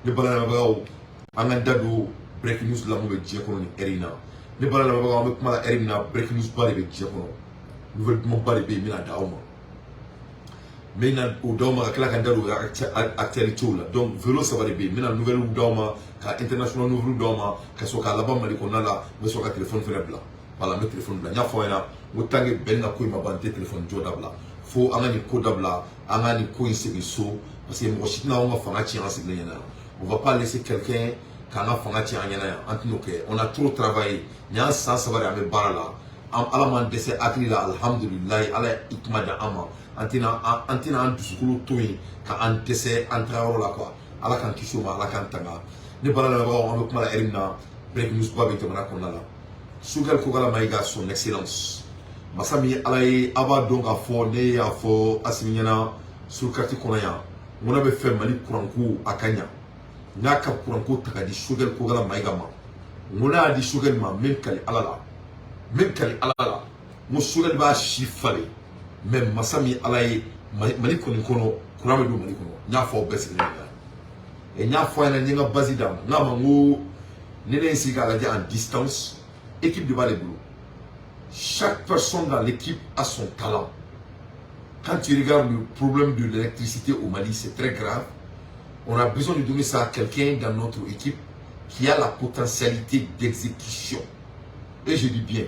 ne balala bagaw anga dado breaking news la mo be je kono ni erina ne balala bagaw me kuma erina breaking news bari be je kono nouvelle mo bari be mina dauma mina o dauma kala kan dado actualité la donc vélo ça va be mina nouvelle o dauma ka international nouvelle dauma ka so ka laba mali ko nala me so ka téléphone faible wala me téléphone bla nya fo ena o tangi benna ko ma bante téléphone jodabla fo anga ni ko dabla anga ni ko ici so parce que moi si na on va faire un signe on va pas laisser quelqu'un qui a fait un on a trop travaillé il y a un sens ça va aller barala ala man dese akrila alhamdulillah ala ikmada ama antina an dusukulu toyi ka an dese an travaro la quoi ala kan kisuma ala kan tanga ne barala ba on va kuma erina break news ba be tamana konala sugal ko gala maiga son excellence masami alay aba donc a fo ne ya fo asiminyana sur carte konaya mona be fe mali kuranku akanya naka kuranku takadi sugal ko gala maiga ma mona di sugal ma men kali alala mo sugal ba shifale même masami alay mali kono kurame do mali kono nya fo besi ne e nya fo na nyinga bazidam ngama ngo nene siga la en distance équipe de Balébou. Chaque personne dans l'équipe a son talent. Quand tu regardes le problème de l'électricité au Mali, c'est très grave. On a besoin de donner ça à quelqu'un dans notre équipe qui a la potentialité d'exécution. Et je dis bien,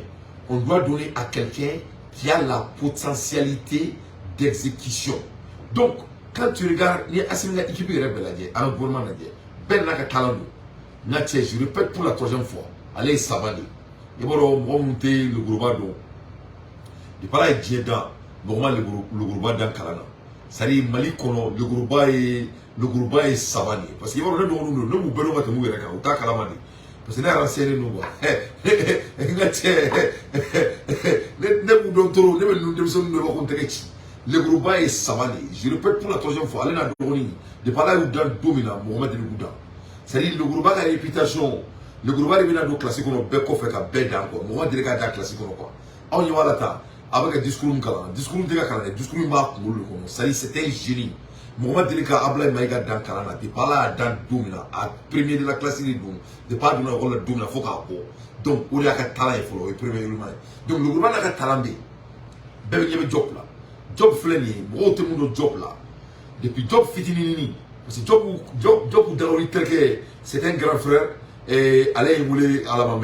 on doit donner à quelqu'un qui a la potentialité d'exécution. Donc, quand tu regardes, il y a assez d'équipes qui un gouvernement, je répète pour la troisième fois, allez, ça va aller. Il y a le groupe de pas la diéda normal le groupe dans Kalana. C'est-à-dire Mali kono le groupe est savani parce que il y a le nous belo mata mu reka uta kalama di parce que na ransere no ba ngate ne mu docteur ne nous dem son no ko nteki le groupe est savani je répète pour la troisième fois allez na doni de pas là où dans domina Mohamed El Gouda. C'est-à-dire le groupe a la réputation. Le groupe est venu à classique on peut faire qu'à bed encore moi direct à classique quoi on y va là avec un discours c'était un génie moi direct à abla maïga dans kalana t'es pas là dans domina à premier de la classe de pas donner rôle domina faut qu'à donc on a qu'à talent il faut le premier élément donc le groupe a qu'à talent ben il y avait job là job fléni moi tout le monde job là depuis job fitini parce que job dans le tel c'est un grand frère et allez voulez à la maman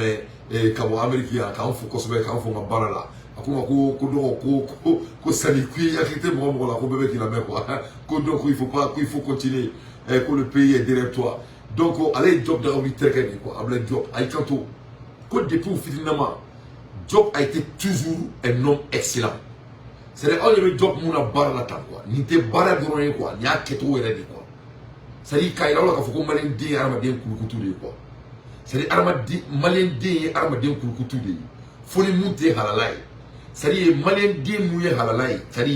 et comme américain quand faut cosber quand faut ngabara là akuma ko sali kui akite mo la ko bébé qui la met quoi ko donc il faut continuer que le pays est derrière toi donc allez job dans le quoiable job ay kanto ko depuis finalement job a été toujours un homme excellent c'est on le job mon bar la quoi ni te bara do quoi ni aketo wéré quoi c'est dit kay la ko faut ko malin di arma den kulukutu quoi c'est armadi malien de armadien kulukutu de foni munte halalai c'est malien de mouye halalai c'est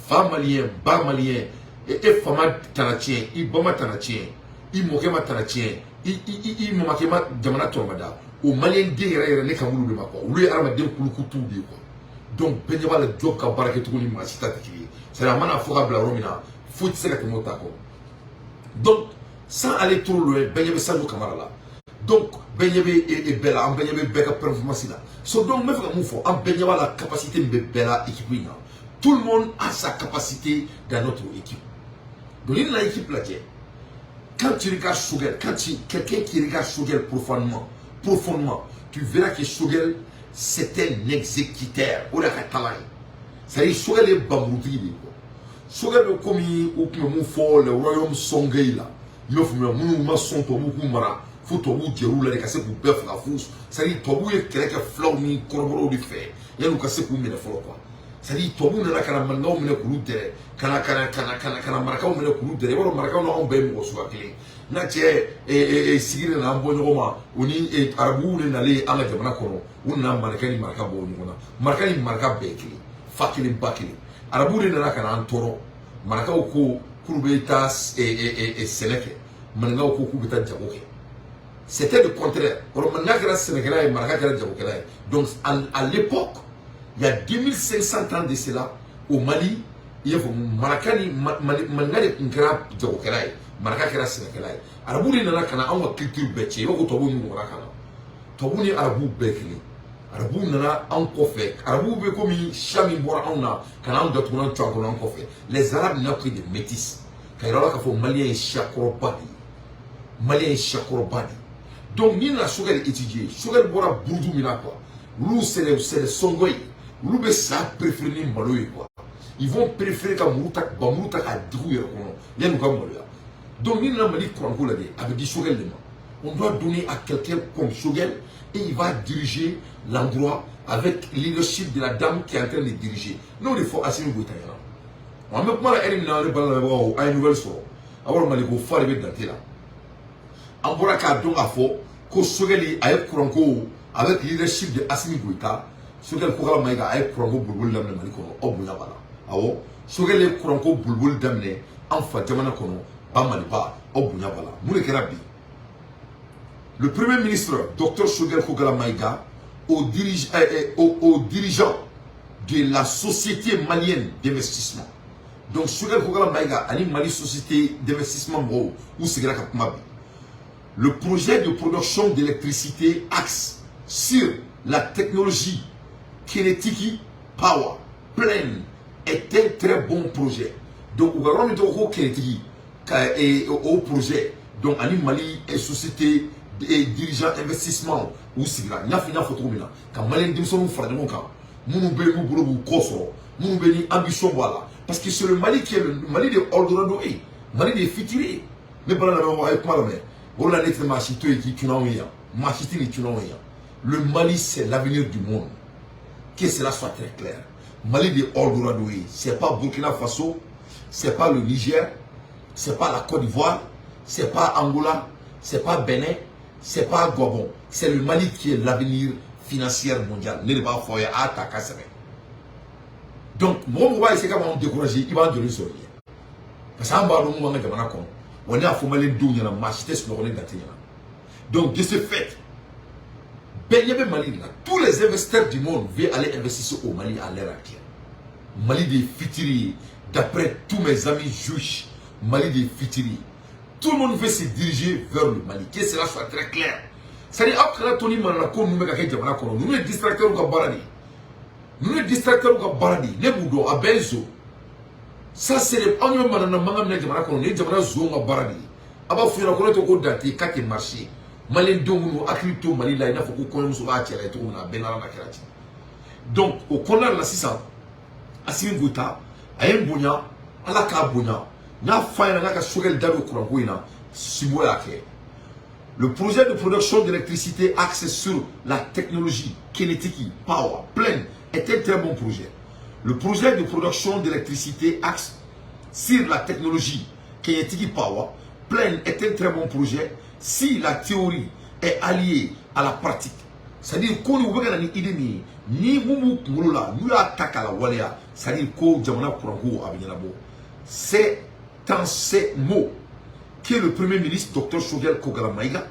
femme malien ba malien et femme tanatien i bama tanatien i mokema tanatien i momakema jamana tormada o malien de yere ne kamulu de mako lui armadien kulukutu de quoi donc penyaba le job ka baraketu ni masita tiki c'est la mana foka bla romina foot c'est que mota ko donc sans aller trop loin penyaba sa do kamara là. Donc, Benyebe et Bella, en Benyebe Beka performance là. So donc, me fait moufo, en Benyebe la capacité de Bella équipe. Tout le monde a sa capacité dans notre équipe. Donc, il y a une équipe là. Quand tu regardes Shogel, quelqu'un qui regarde Shogel profondément, tu verras que Shogel c'est un exécuteur. C'est-à-dire Shogel est bamouti. Shogel est comme le royaume Songay là. Il faut me son pour mara. Faut tobu djerou la kase pour bœuf la fous ça dit tobu e keleke flow ni koroboro di fe ya lu kase pour mena folo quoi ça dit tobu na kana mangaw mena kulu dere kana marakaw mena kulu dere wala marakaw no on be mo so akle na che sigire na ambo nyoma oni arabu ne nale ala jamana kono unna marakani maraka bo nyona marakani maraka bekli fakili bakili arabu ne na kana antoro marakaw ko kurubetas seleke mangaw ko kubita jaboke. C'était le contraire. Donc, à l'époque, il y a 2500 ans de cela, au Mali, il y a Marakani, Mangane, maraka kɛra sɛnɛkɛla ye arabu de nana ka na anw ka culture bɛɛ tiɲɛ i b'a fɔ tubabu ninnu ɲɔgɔnna ka na tubabu ni arabu bɛɛ kelen arabu nana anw kɔfɛ arabu bɛ komi siya min bɔra anw na ka na anw datugu n'an cɔn kɔnɔ anw kɔfɛ les arabes n'a pris des métis ka yira la k'a fɔ maliyɛn ye siya kɔrɔba de ye maliyɛn ye siya kɔrɔba de ye donc n'i nana Choguel étudier Choguel bɔra buruju min na quoi olu c'est les sɔngɔ ye olu bɛ sa préférer ni malo ye quoi ils vont préférer ka muru ta k'a digi u yɛrɛ kɔnɔ yan'u ka maloya donc n'i nana Mali kuranko lajɛ a bɛ di Choguel de ma on doit donner à quelqu'un comme Choguel et il va diriger l'endroit avec le leadership de la dame qui est en train de diriger n'o de fɔ Assimi Goïta ɲɛna an bɛ kuma la ɛri min na ale bala lamɛnbagaw a ye nouvelle sɔrɔ a b'a dɔn Maliko fa de bɛ Dante la an bɔra k'a dɔn k'a fɔ ko Choguel a ye kuranko avec le leadership de Assimi Goïta Choguel Kokala Maïga a ye kuranko boliboli daminɛ Mali kɔnɔ aw bonya b'a la awɔ Choguel ye kuranko boliboli daminɛ an fa jamana kɔnɔ ba Maliba aw bonya b'a la mun de kɛra bi le premier ministre Dr Choguel Kokala Maïga aux dirigeants de la société malienne d'investissement donc Choguel Kokala Maïga ani Mali société d'investissement mɔgɔw u sigira ka kuma bi le projet de production d'électricité axe sur la technologie Kinetiki Power Plein est un très bon projet. Donc, on va remettre au Kinetiki au projet. Donc, Ani Mali et société et dirigeants investissement ou sigra. N'y a fini à photo mina. Quand Mali dimson nous fera de mon camp. Nous béni nous boulot koso. Nous béni ambition voilà. Parce que c'est le Mali qui est le Mali de Eldorado et Mali de Fitiri. Mais pas la même avec moi mais. On a lettre machito et qui tu n'as rien. Machito et tu n'as rien. Le Mali c'est l'avenir du monde. Que cela soit très clair. Mali de Eldorado et c'est pas Burkina Faso, c'est pas le Niger, c'est pas la Côte d'Ivoire, c'est pas Angola, c'est pas Bénin, c'est pas Gabon. C'est le Mali qui est l'avenir financier mondial. Ne pas foyer à ta casse. Donc, mon voix, c'est comment on décourage, il va donner son lien. Parce qu'en bas, on va dire, on est à Fomalé Dounia, la machité sur le donc, de ce fait, Mali, tous les investisseurs du monde veulent aller investir au Mali à l'heure actuelle. Mali de Fitiri, d'après tous mes amis juifs, Mali de Fitiri. Tout le monde veut se diriger vers le Mali. Que cela soit très clair. C'est-à-dire, après Tony Manako, nous sommes les distracteurs au Baradi. Nous les distracteurs au Baradi. Les Boudo, à Benzo. Ça, c'est les Agnon Manana Mangam Najamanako, les Jamana Zonga Baradi. Aba Fura Koneto Kodati, Kaki Marché. Malin Dongo, Akrito, Malila, il faut qu'on soit à Tchèque, on a Benara Makarati. Donc, au Kona la 600, Assimi Goïta, à Mbounia, à la Kabounia, n'a pas un Choguel Dalo Kourangoïna, Simouake. Le projet de production d'électricité axé sur la technologie Kinetiki Power Plein est un très bon projet. Le projet de production d'électricité axé sur la technologie Kinetiki Power Plein est un très bon projet si la théorie est alliée à la pratique. C'est-à-dire qu'on nous veut une idée ni nous nous attaquons à la Walia, c'est-à-dire qu'on jamana Kourango à Binyalabo. C'est dans ces mots que le premier ministre Dr Choguel Kokala Maïga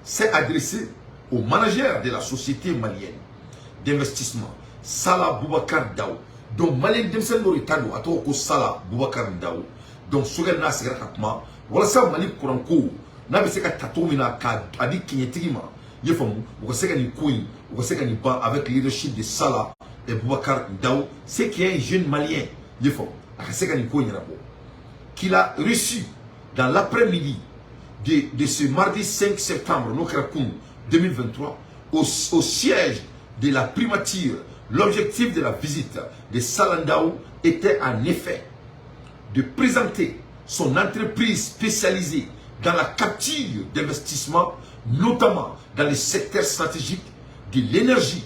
s'est adressé au manager de la société malienne d'investissement, Salah Boubacar Daou. Donc Malien Demsen Noritano a tout Salah Boubacar Daou. Donc Choguel n'a pas rapidement. Voilà ça Mali Kourango. N'a pas que Tatomina a dit qu'il y a Tigima. Il faut que c'est qu'il y a avec le leadership de Salah et Boubacar Daou. C'est qu'il y a un jeune malien. Il faut que c'est qu'il a reçu dans l'après-midi de ce mardi 5 septembre 2023 au siège de la primature. L'objectif de la visite de Salah Daou était en effet de présenter son entreprise spécialisée dans la capture d'investissements, notamment dans les secteurs stratégiques de l'énergie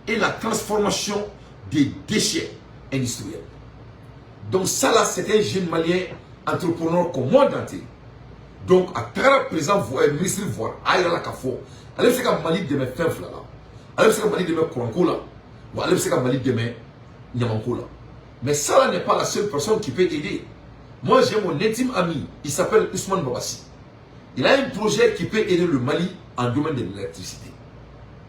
et la transformation des déchets industriels. Donc ça là, c'est un jeune malien entrepreneur comme moi d'anté. Donc à travers le président ministre voir aïe la kafo, allez c'est comme Mali de mes fins là, allez c'est comme Mali de mes Kouranko là, ou allez c'est comme Mali de mes Nyamanko là. Mais ça là n'est pas la seule personne qui peut aider. Moi j'ai mon intime ami, il s'appelle Ousmane Babassi. Il a un projet qui peut aider le Mali en domaine de l'électricité.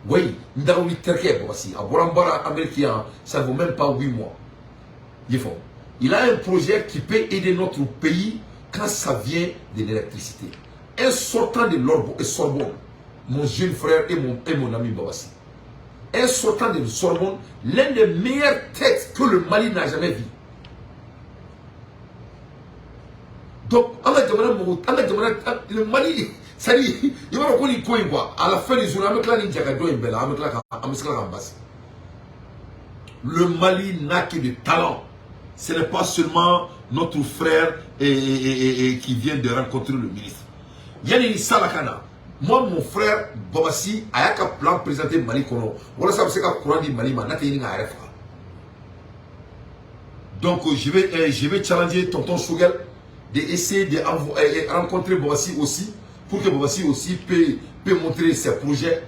Oui, Ndaoui Terke Babassi, à Borambara américain, ça ne vaut même pas 8 mois. Il a un projet qui peut aider notre pays quand ça vient de l'électricité. Un sortant de Sorbonne, mon jeune frère et mon ami Babassi, un sortant de Sorbonne, l'un des meilleures têtes que le Mali n'a jamais vu. Donc, le Mali, ça dit, il va reconnaître quoi, à la fin des jours, le Mali n'a que de talent. Ce n'est pas seulement notre frère qui vient de rencontrer le ministre. Yanni Salakana, moi, mon frère Babassi, a un plan présenté Mali Kono. Voilà ça, c'est que courant du Mali, donc, je vais challenger tonton Chougel d'essayer de rencontrer Babassi aussi, pour que Babassi aussi peut montrer ses projets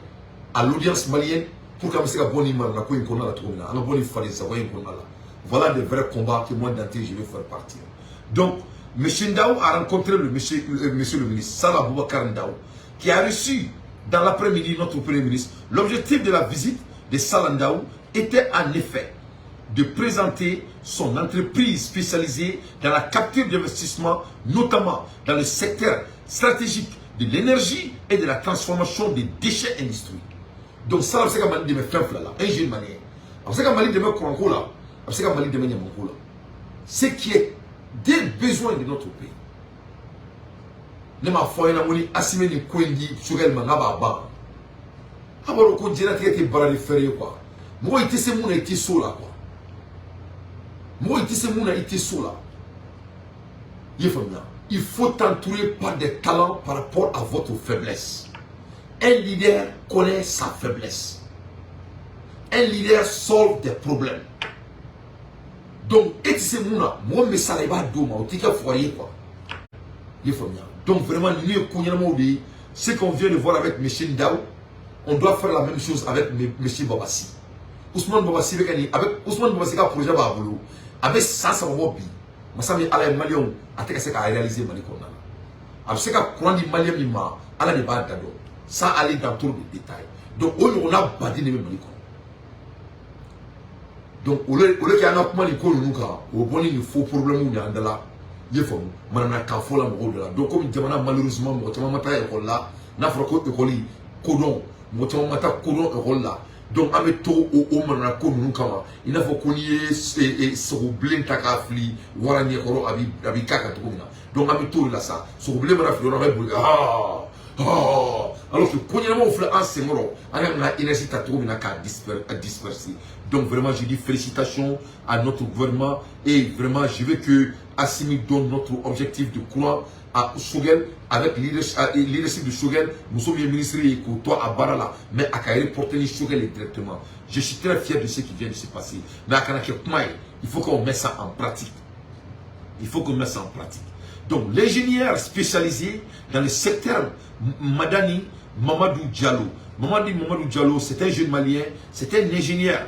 à l'audience malienne, pour que je voilà de vrais combats que moi d'entrée je vais faire partir. Donc, M. Ndao a rencontré monsieur le ministre Salah Boubacar Ndao, qui a reçu dans l'après-midi notre premier ministre. L'objectif de la visite de Salah Ndao était en effet de présenter son entreprise spécialisée dans la capture d'investissement, notamment dans le secteur stratégique de l'énergie et de la transformation des déchets industriels. Donc ça, c'est comme de me faire là, un jeune malien. C'est comme Mali de me Kouranko là, c'est comme Mali de me Yamanko là. Ce qui est des besoins de notre pays. Ne m'a foi na moni asime ni kwendi Chougel mangaba ba. Abaro ko jena te barari fere quoi. Moi ite se muna ite sola quoi. Moi ite se muna ite sola. Il faut t'entourer par des talents par rapport à votre faiblesse. Un leader connaît sa faiblesse. Un leader solve des problèmes. Donc, et c'est moi, mais ça n'est pas d'eau, mais tu as foyer quoi. Donc, vraiment, ce qu'on vient de voir avec M. Ndao, on doit faire la même chose avec M. Babassi. Ousmane Babassi, avec Ousmane Babassi, un projet Baboulou, avec ça, ça va bien. Mais ça, à la Malion, à réaliser Mali Kona. Alors, c'est qu'à prendre les Maliens, à la débat d'ado. Ça aller dans tous les détails. Donc, on a bâti les mêmes Mali Kona. Donc, au lieu qu'il y a un peu de temps, il faut problème où il y a un là. Il faut madame la café la mort de là. Donc, comme il y a malheureusement, moi, tu m'as maté école là, n'a pas de école codon, moi, tu m'as maté codon école là. Donc, avec tout au madame la codon nous kama, il faut qu'on y ait ce blé takafli, warani koro abi kaka tout comme ça. Donc, avec tout là ça, ce blé madame fleur avec boulga. Alors que quand on fait un sémoro, on a une énergie à disperser. Donc vraiment, je dis félicitations à notre gouvernement et vraiment, je veux que Assimi donne notre objectif de courant à Chougel avec le leadership de Chougel. Nous sommes les ministres et toi à Barala, mais à Kairi porter Chougel directement. Je suis très fier de ce qui vient de se passer. Mais à Kanake, il faut qu'on mette ça en pratique. Il faut qu'on mette ça en pratique. Donc, l'ingénieur spécialisé dans le secteur Madani Mamadou Diallo. Mamadou Diallo, c'est un jeune malien, c'est un ingénieur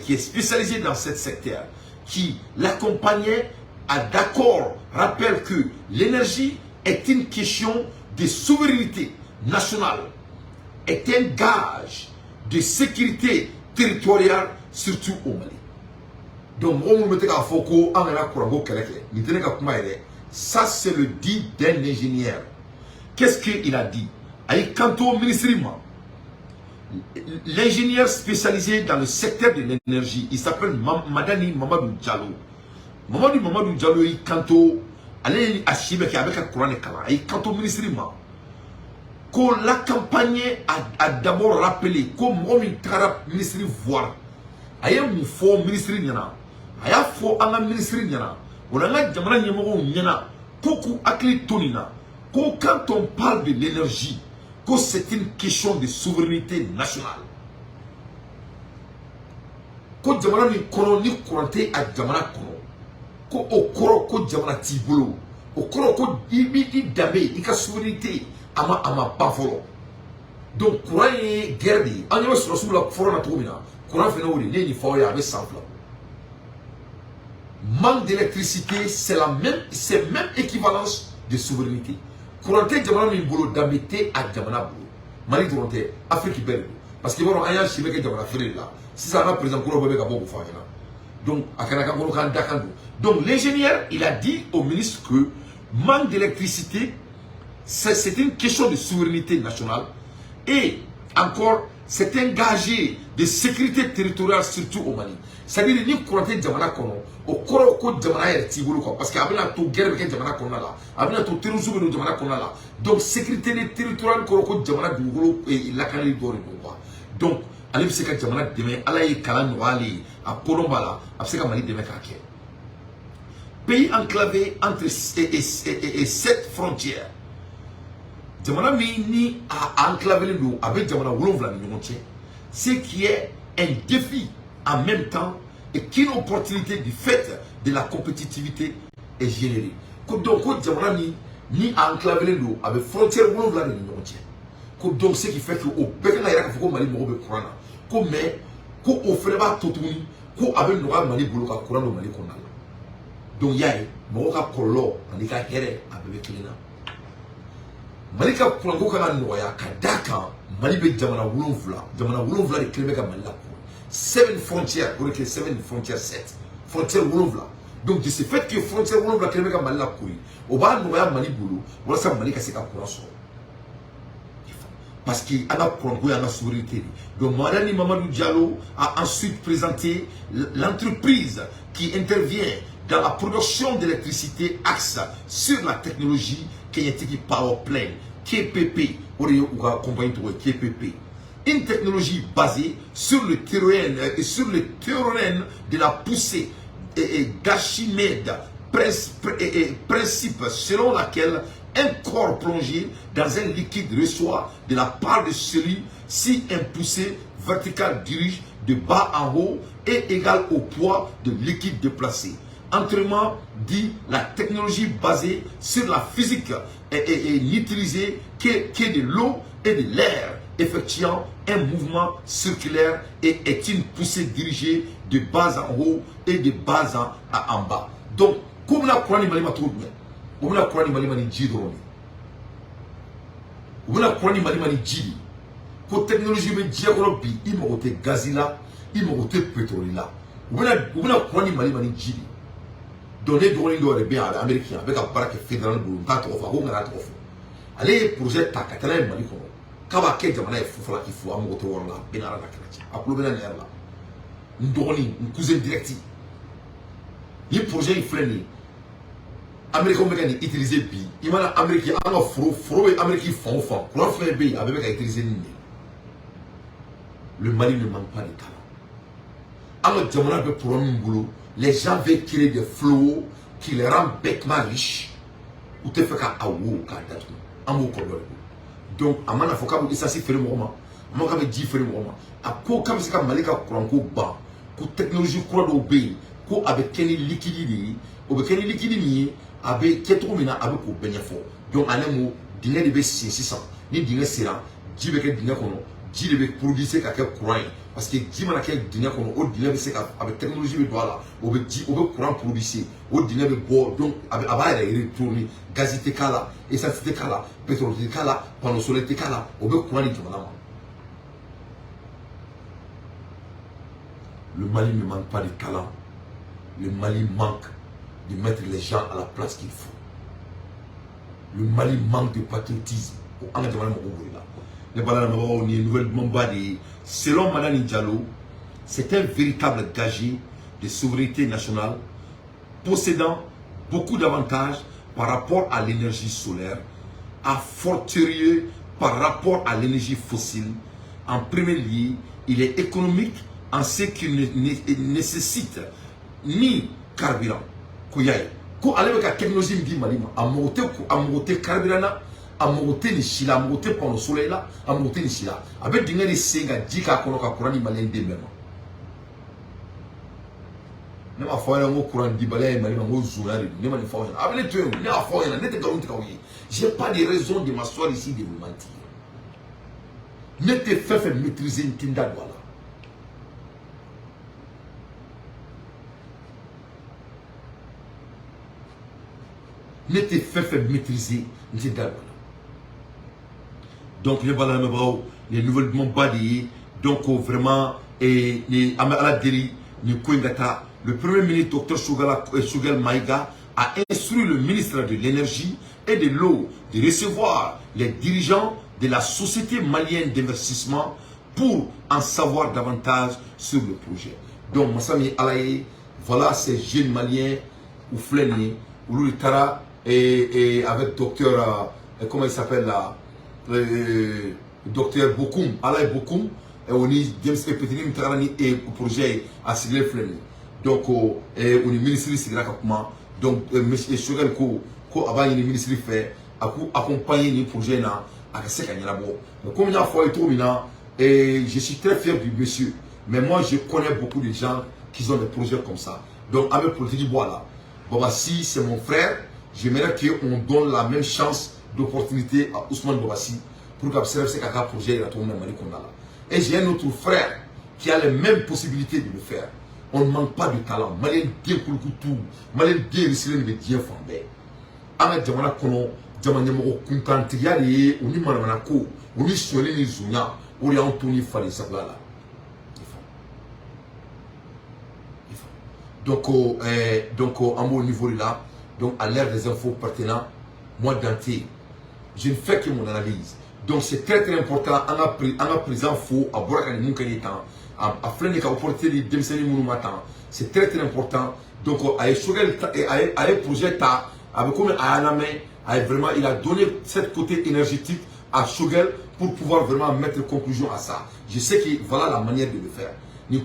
qui est spécialisé dans ce secteur, qui l'accompagnait à d'accord, rappelle que l'énergie est une question de souveraineté nationale, est un gage de sécurité territoriale, surtout au Mali. Donc, ça c'est le dit d'un ingénieur. Qu'est-ce qu'il a dit? Quant au ministre, l'ingénieur spécialisé dans le secteur de l'énergie, il s'appelle Madani Mamadou Diallo. Mamadou Diallo, il canto, allez à Chibek avec un courant de Kala, il canto ministre, qu'on l'accompagnait a d'abord rappelé, comme moi, le ministre voir, il y a un faux ministre, il y a un faux ministre, on a un jamana nyamoro nyana, koku akli tonina, quand on parle de l'énergie, c'est une question de souveraineté nationale. Quand jamana ni kono ni kurante a jamana kono, ko okoro ko jamana tibolo, okoro ko ibi dabe, ika souveraineté ama bafolo. Donc courant est guerre, on y va sur la forêt na tomina, courant fait no ni forêt avec simple. Manque d'électricité, c'est même équivalence de souveraineté. Courante jamana mi bolo d'habiter à jamana bolo. Mali courante Afrique belle. Parce que bon, aya chibeke jamana frère là. Si ça va présent pour le bébé kaboko fanya. Donc, donc l'ingénieur, il a dit au ministre que manque d'électricité, c'est une question de souveraineté nationale. Et encore, c'est un gage de sécurité territoriale, surtout au Mali. C'est-à-dire que nous croyons Djamana Kono, au Koroko Djamana et Tigolo, parce qu'il y a tout guerre avec Djamana Kona là, il y a tout terrorisme de Djamana Kona là. Donc, sécurité territoriale, Koroko Djamana Dugolo et la Canali Dori. Donc, allez, c'est que Djamana demain, Alaï Kalan Wali, à Kolombala, à Seka Mali demain Kake. Pays enclavé entre 7 frontières. Djamana Mini a enclavé nous avec Djamana Wolofla ce qui est un défi en même temps et qu'une opportunité du fait de la compétitivité est générée. Donc, Djamana ni a enclavé nous avec frontières Wolofla donc, ce qui fait que au Békana Yara Foko Mali Mogo Kurana, comme mais, qu'on offre pas tout le monde, qu'on avait le Mali Boloka Kurano Mali Konala. Donc, Yaye, Moga Kolo, Anika Here, avec Klina. Malika Kurango Kana Noya, Kadaka, Malibe Jamana Wolofla, et Klemeka Malako. 7 frontières, pour que 7 frontières 7. Frontières Wolofla. Donc, de ce fait que frontières Wolofla, Klemeka Malako, au bas Noya Malibulu, voilà ça Malika Seka Kuranso. Parce qu'il y a la souveraineté. Donc, Madame Mamadou Diallo a ensuite présenté l'entreprise qui intervient dans la production d'électricité axe sur la technologie Kenyatiki Power Plant, KPP, KPP. Une technologie basée sur le théorème de la poussée d'Archimède, principe selon laquelle un corps plongé dans un liquide reçoit de la part de celui si un poussé vertical dirige de bas en haut est égal au poids de liquide déplacé. Autrement dit, la technologie basée sur la physique est n'utilisée que de l'eau et de l'air, effectuant un mouvement circulaire et est une poussée dirigée de bas en haut et de bas en bas. Donc, comme la Coran Malima Tourne, on a Coran Malima Jidroni. On a Coran Malima Jidi. Pour technologie, mais Diagorobi, il m'a ôté gazila, il m'a ôté pétrole là. On a Coran Malima Jidi. Donner de bien à l'américain avec un parc fédéral pour un trop fort, on a trop fort. Allez, projet Takatala et Malikono. Kaba Kedjamana est fou, il faut un moteur là, Benara Karachi. Apollo Benaner là. Ndoni, un cousin direct. Le projet est freiné. Américain m'a utilisé bi. Il m'a américain en fro et américain font. Pour faire bi, avec utilisé ni. Le Mali ne manque pas de talent. Alors, Djamana peut prendre un boulot. Les gens veulent créer des flots qui les rendent bêtement riches. Ou te fait qu'à awo, qu'à datu. Amour coloré. Donc, à mon avocat, vous ça c'est fait le moment. Moi, quand je dis fait le moment. À quoi, comme c'est comme Malika Kouranko bas. Pour technologie courant d'obéir. Pour avec quel liquide. Avec quel liquide. Avec quel trop avec au bénéfice. Donc, à un mot, dîner de 600. Ni dîner serrant. Dis avec dîner qu'on a. Dis avec produire ce qu'a courant. Parce que dis moi quel dîner qu'on a. Au dîner avec technologie de droit là. Au courant produire. Au dîner de bois. Donc, avec retourner. Gazité kala. Essence kala. Pétrole kala. Panneau solaire kala. Au courant de Djamana. Le Mali ne manque pas de talent. Le Mali manque de mettre les gens à la place qu'il faut. Le Mali manque de patriotisme. Selon Madame Diallo, c'est un véritable gage de souveraineté nationale possédant beaucoup d'avantages par rapport à l'énergie solaire, à fortiori par rapport à l'énergie fossile. En premier lieu, il est économique en ce qu'il ne nécessite ni carburant. Ko ale ka technologie ndi malima amote carburant a monté ni chila, a monté pour le soleil là, a monté ni chila. Avec dingue ni senga, dika kono ka Coran ni malin de même. Ne ma foi un Coran di balai malin ngo zunari, ne ma ni foi. Avec les tueurs, ne a foi ne te garantis kawi. J'ai pas de raison de m'asseoir ici de vous mentir. Ne te fais maîtriser une tinda voilà. Ne te fais maîtriser une tinda voilà. Donc les nouvelles bombardées, donc vraiment et les Amadéri, le Premier ministre Dr Choguel Maïga a instruit instruit le ministre de l'énergie et de l'eau de recevoir les dirigeants de la société malienne d'investissement pour en savoir davantage sur le projet. Donc, Massami Alaye, voilà ces jeunes maliens ou Fleni, ou Lulitara, et avec docteur, comment il s'appelle là, docteur Bokoum, Alaye Bokoum, et on est James Epetinim Tarani et projet à Sigle Fleni. Donc, on est ministre de Sigle Kakuma, donc, M. Chogel Ko, avant le ministre fait, accompagner les projets là, à ce qu'il y a là-bas. Donc, comme il y a fois et tout, et je suis très fier du monsieur. Mais moi, je connais beaucoup de gens qui ont des projets comme ça. Donc, avec politique bois là, bon, bah, si c'est mon frère, j'aimerais qu'on donne la même chance d'opportunité à Ousmane Bobassi pour qu'observe ce projet là, et j'ai un autre frère qui a les mêmes possibilités de le faire. On ne manque pas de talent. Malien bien pour tout, malien bien risqué de bien fondé. Avec Jamana Kono, Jamana Moko Kunkantiali, on y manako, on y soigné les Zunia, on y a Anthony Fali Sablala. Donc, à mon niveau là, donc à l'ère des infos pertinents, moi d'anté, je ne fais que mon analyse. Donc c'est très très important, en a présent faux, à boire un moukani temps, à freiner qu'à opporter les démissionner moumatan. C'est très très important. Donc, à échouer, à projet, avec comme à la main, vraiment, il a donné cette côté énergétique à Shogel pour pouvoir vraiment mettre conclusion à ça. Je sais que voilà la manière de le faire. Le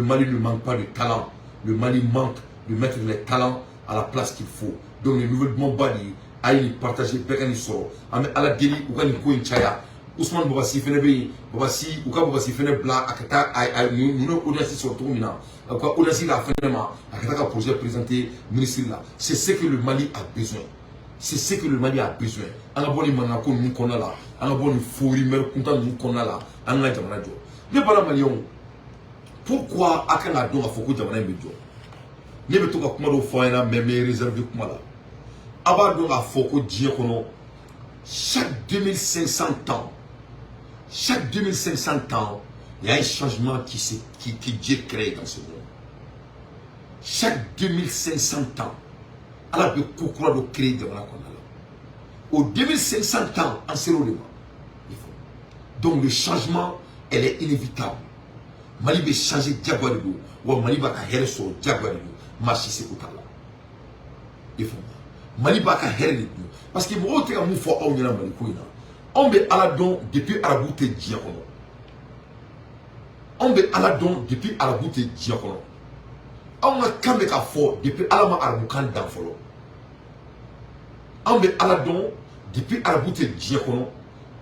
Mali ne manque pas de talent. Le Mali manque de mettre les talents à la place qu'il faut. Donc les nouvelles bombes à y partager, pékani soro. À la déli, ou quand il faut une chaya. Ousmane Bobassi fait ne Bobassi, ou quand Bobassi fait ne bla, à nous audacieux sur tout mina. Quoi, audacieux la fin de ma, à projet présenté, ministre là. C'est ce que le Mali a besoin. C'est ce que le Mali a besoin. On a bon manako nous qu'on a là. On a bon fourri mer content nous qu'on a là. On a jamana jo. Mais pas la Malion. Pourquoi à quand a donc à foko jamana medio? Ne be to ka kuma do foyena même réservé kuma là. Aba donc à foko die kono. Chaque 2500 ans, chaque 2500 ans, il y a un changement qui Dieu crée dans ce monde. Chaque 2500 ans, Allah peut coucouer de créer de la au 2500 ans, en sérolement. Donc le changement, elle est inévitable. Mali va changer diaboirou, ou Mali va faire sur diaboirou, marcher c'est pour là. Il faut. Mali va faire parce que moi, je suis fort au Mali. On veut Aladon depuis Araboute Diakono. On veut Aladon depuis Araboute Diakono. On a Kameka fort depuis Alama Araboukan d'Anfolo. On veut Aladon depuis Araboute Diakono.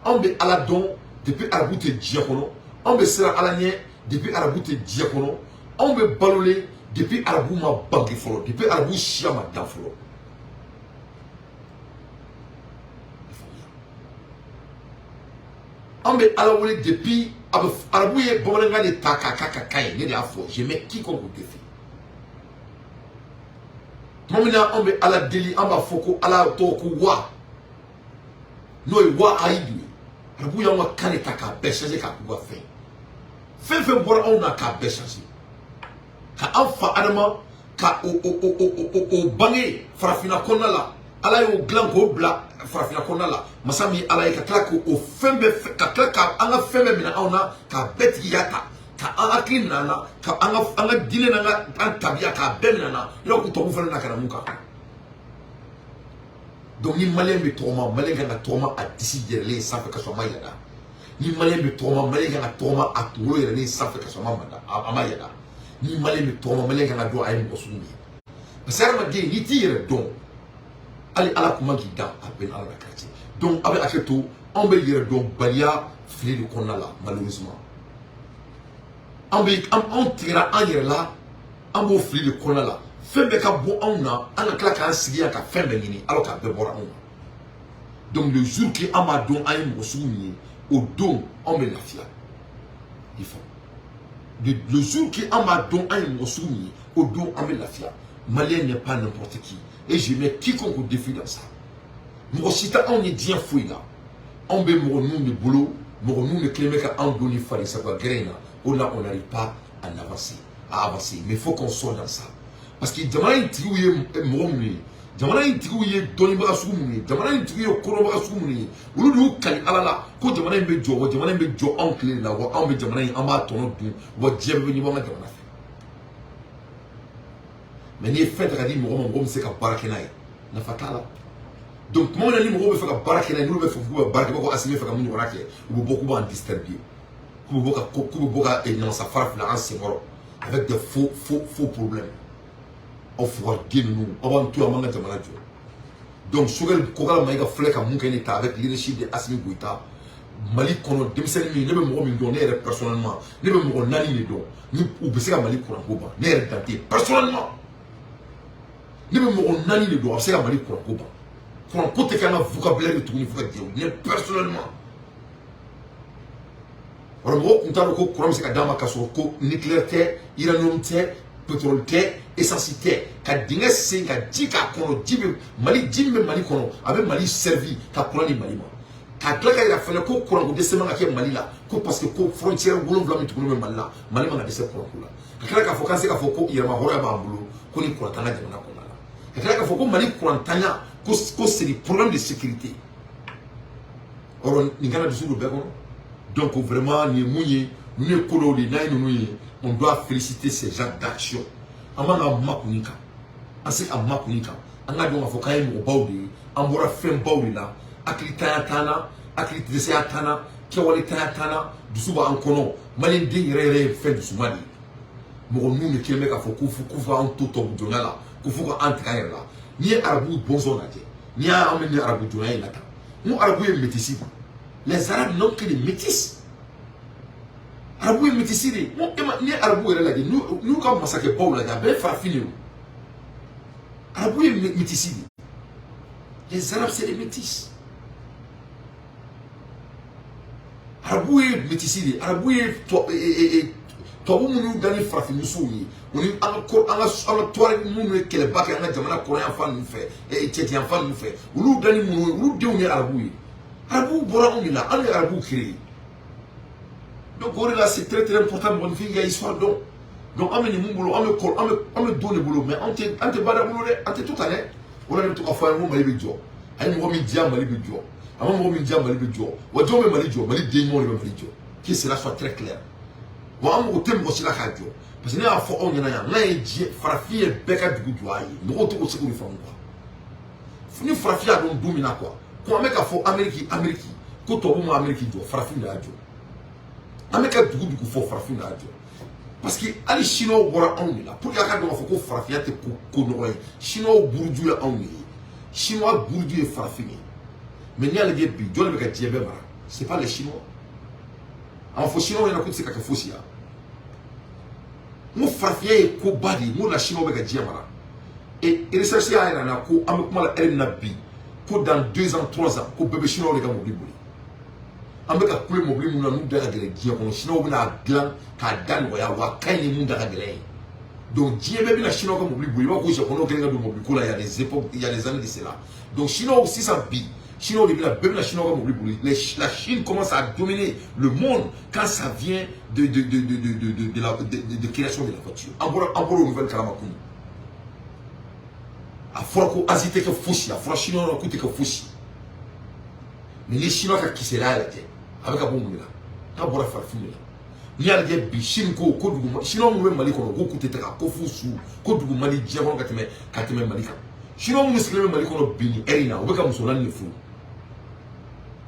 On veut Aladon depuis Araboute Diakono. On veut Sera Alanier depuis Araboute Diakono. On veut Balolé depuis Arabouma Bangifolo. Depuis Arabou Chiama d'Anfolo. On veut Alawole depuis Arabouye Bolenga de Takakakakai. Je mets quiconque au défi. Mamina on veut ala deli amba foko ala toku wa no wa aidu rabu ya wa kane taka beshaje ka kuwa fe bora on na ka beshaje ka alfa adama ka o bangi farafina konala ala yo glan ko bla farafina konala masami ala ka klako o fembe ka klaka anga fembe mina ona ka beti yata ka akli nana ka anga dile nana an tabia ka benana yo ko to fana na kana muka donc ni malien be toma malien ga toma a décider les safa ka so mayada ni malien be toma malien ga toma a tolo les safa ka so mamada amayada ni malien be toma malien ga do ay mo sunu parce que ma di ni tire donc ali ala kuma ki da a ben ala quartier donc avec acheto on be yere donc balia fili de konala malheureusement on tirera en yere là on va fili de konala fembe ka bo ona ana kla ka sigi ka fembe ni alors ka be bora on donc le jour qui amadon ay mo souni au don on me la fia il faut le jour qui amadon ay mo souni au don on me la fia malien n'est pas n'importe qui et je mets quiconque au défi dans ça mo sita on est bien fouille là on be mo nous de boulot mo nous de clémer ka on doni fari ça va grainer on n'arrive pas à avancer à avancer. Mais il faut qu'on soit dans ça. Parce que jamana in tigi ye mɔgɔ minnu ye, jamana in tigi ye dɔnnibaga sugu minnu ye, jamana in tigi ye kɔnɔbaga sugu minnu ye, olu de y'u kali ala la ko jamana in bɛ jɔ, wa jamana in bɛ jɔ anw tile de la, wa anw bɛ jamana in an b'a tɔnɔ dun, wa diɲɛ bɛɛ bɛ ɲɔgɔn ka jamana fɛ. Mais n'i ye fɛn ta ka di mɔgɔ ma, mɔgɔ min bɛ se ka baara kɛ n'a ye, nafa t'a la. Donc tuma min na ni mɔgɔw bɛ fɛ ka baara kɛ n'a ye, n'olu bɛ fɛ k'u bɛ baara kɛ, ko Asimi bɛ fɛ ka mun ɲɔgɔnna kɛ, u bɛ bɔ k'u b'an disturber, k'u bɛ bɔ ka namasa fara fila an senkɔrɔ avec des faux problèmes. Aw fugardien ninnu aw b'an to yan an ka jamana jɔ. Donc Choguel Kokala Maïga filɛ ka mun kɛ ne ta avec leadership de Assimi Goïta, Mali kɔnɔ denmisɛnnin min ne bɛ mɔgɔ min dɔn ne yɛrɛ personnellement, ne bɛ mɔgɔ 4 de dɔn ni u bɛ se ka Mali kuranko ban, ne yɛrɛ Dante personnellement, ne bɛ mɔgɔ 4 de dɔn a bɛ se ka Mali kuranko ban. Kuranko tɛ kɛ an ka vocabulaire tuguni fo ka diɲɛ, ne personnellement. Alors mɔgɔw tun t'a dɔn ko kuran bɛ se ka d'a ma k'a sɔrɔ ko nucléaire tɛ, uranium tɛ, pétrole tɛ, essence tɛ, ka dingɛ sen ka ji k'a kɔnɔ, ji min bɛ Mali kɔnɔ a bɛ Mali servi ka kuran di Mali ma. Ka tila ka yira fɛnɛ ko kuranko dɛsɛ man ka kɛ Mali la ko parce que ko frontière 7 min tuguni bɛ Mali la, Mali man ka dɛsɛ kuranko la. Ka tila k'a fɔ k'an se k'a fɔ ko yɛrɛma hɔrɔnya b'an bolo ko ni kuran t'an ka jamana kɔnɔna la. Ka tila k'a fɔ ko Mali kurantanya ko c'est des problèmes de sécurité. Or nin kana dusu don bɛɛ kɔnɔ. Donc vraiment ni mun ye nous ye ko dɔw de n'a ye ninnu ye, on doit féliciter ces gens d'action. An man ka makun kan, an se ka makun kan, an ka dɔn k'a fɔ k'an ye mɔgɔbaw de ye, an bɔra fɛnbaw de la, hakilitanya t'an na, hakilitɛsɛya t'an na, kɛwalitanya t'an na, dusu b'an kɔnɔ. Maliyɛn den yɛrɛ ye fɛn dusuma de ye. Mɔgɔ ninnu de kelen bɛ k'a fɔ k'u fɔ an to tubabu jɔnya la, k'u fɔ k'an tigɛ an yɛrɛ la. N'i ye arabu bɔnsɔn lajɛ, n'i y'an bɛ ni arabu jɔnya in na tan, n ko arabu ye métis de. Les arabes n'ont que des métis. Arabu ye métis de. N'i ye arabu yɛrɛ lajɛ, n'u ka masakɛbaw lajɛ, a bɛɛ ye farafin de ye. Arabu ye métis de. Les arabes c'est des métis. Arabu ye métis de. Arabu ye tubabu minnu da ni farafinmusow ye, o ni an ka tuareg minnu ye kɛlɛba kɛ an ka jamana kɔrɔyan fan ninnu fɛ, cɛtiyan fan ninnu fɛ, olu da ni minnu ye, olu denw ye arabu ye. Arabu bɔra anw de la, anw ye arabu créé. Donc o de la c'est très important mɔgɔnifin k'i ka histoire dɔn. Donc an bɛ nin mun bolo, an bɛ don de bolo, mais an tɛ bada bolo dɛ, an tɛ to tan dɛ. O de bɛ to ka fɔ an ye ko Mali bɛ jɔ, a ye mɔgɔ min diya Mali bɛ jɔ, a ma mɔgɔ min diya Mali bɛ jɔ, wa jɔn bɛ Mali jɔ, Mali den ɲumanw de bɛ Mali jɔ, que cela soit très clair. Wa an mɔgɔ tɛ mɔgɔ si la k'a jɔ, parce que ne y'a fɔ aw ɲɛna yan, n'a ye diɲɛ farafin ye bɛɛ ka dugu jɔ a ye, mɔgɔw tɛ k'o se k'o de faamu quoi. Ni farafin y'a dɔn don min na quoi, ko an bɛ k'a fɔ Amérique ko tubabu ma Amérique jɔ, farafin de y'a jɔ. An bɛ ka dugu fɔ farafin de y'a jɔ. Parce que hali Chinois bɔra anw de la, pour que a ka dɔn k'a fɔ ko farafinya tɛ ko nɔgɔ ye. Chinois buruju ye anw de ye. Chinois buruju ye farafin ye. Mais n'i y'a lajɛ bi, jɔn de bɛ ka diɲɛ bɛɛ mara? C'est pas les Chinois. A ma fɔ Chinois ɲɛna k'u tɛ se ka kɛ fosi ye. N ko farafinya ye koba de ye, n ko la Chinois bɛ ka diɲɛ mara. Et recherche y'a yira n na ko an bɛ kuma la heure min na bi, ko dans 2 ans 3 ans ko bɛɛ bɛ Chinois de ka mobili boli. An bɛ ka kule mobili minnu na n'u da ka gɛlɛn diɲɛ kɔnɔ, Chinois bɛna dilan k'a da nɔgɔya wa ka ɲi ni mun da ka gɛlɛn ye. Donc diɲɛ bɛɛ bɛna Chinois ka mobili boli, i b'a fɔ ko Japonais kɛlen ka don mobili ko la, il y a des époques, il y a des années de cela. Donc Chinois sisan bi, Chinois de bɛɛ bɛna Chinois ka mobili boli. La Chine commence à dominer le monde quand ça vient de création de la voiture. An bɔra o nouvelle kalama kunun. A fɔra ko Asie tɛ kɛ fosi, a fɔra Chinois na k'u tɛ kɛ fosi. Mais ni Chinois ka kisɛla yɛrɛ tɛ, a bɛ ka bɔ mun de la? K'a bɔra farafin de la. N'i y'a lajɛ bi Chine ko dugu Chinois minnu bɛ Mali kɔnɔ ko k'u tɛ taga ko f'u su ko dugu Mali diɲɛ kɔnɔ ka tɛmɛ Mali kan. Chinois minnu sigilen bɛ Mali kɔnɔ bi ni heure in na, u bɛ ka muso 4 de furu.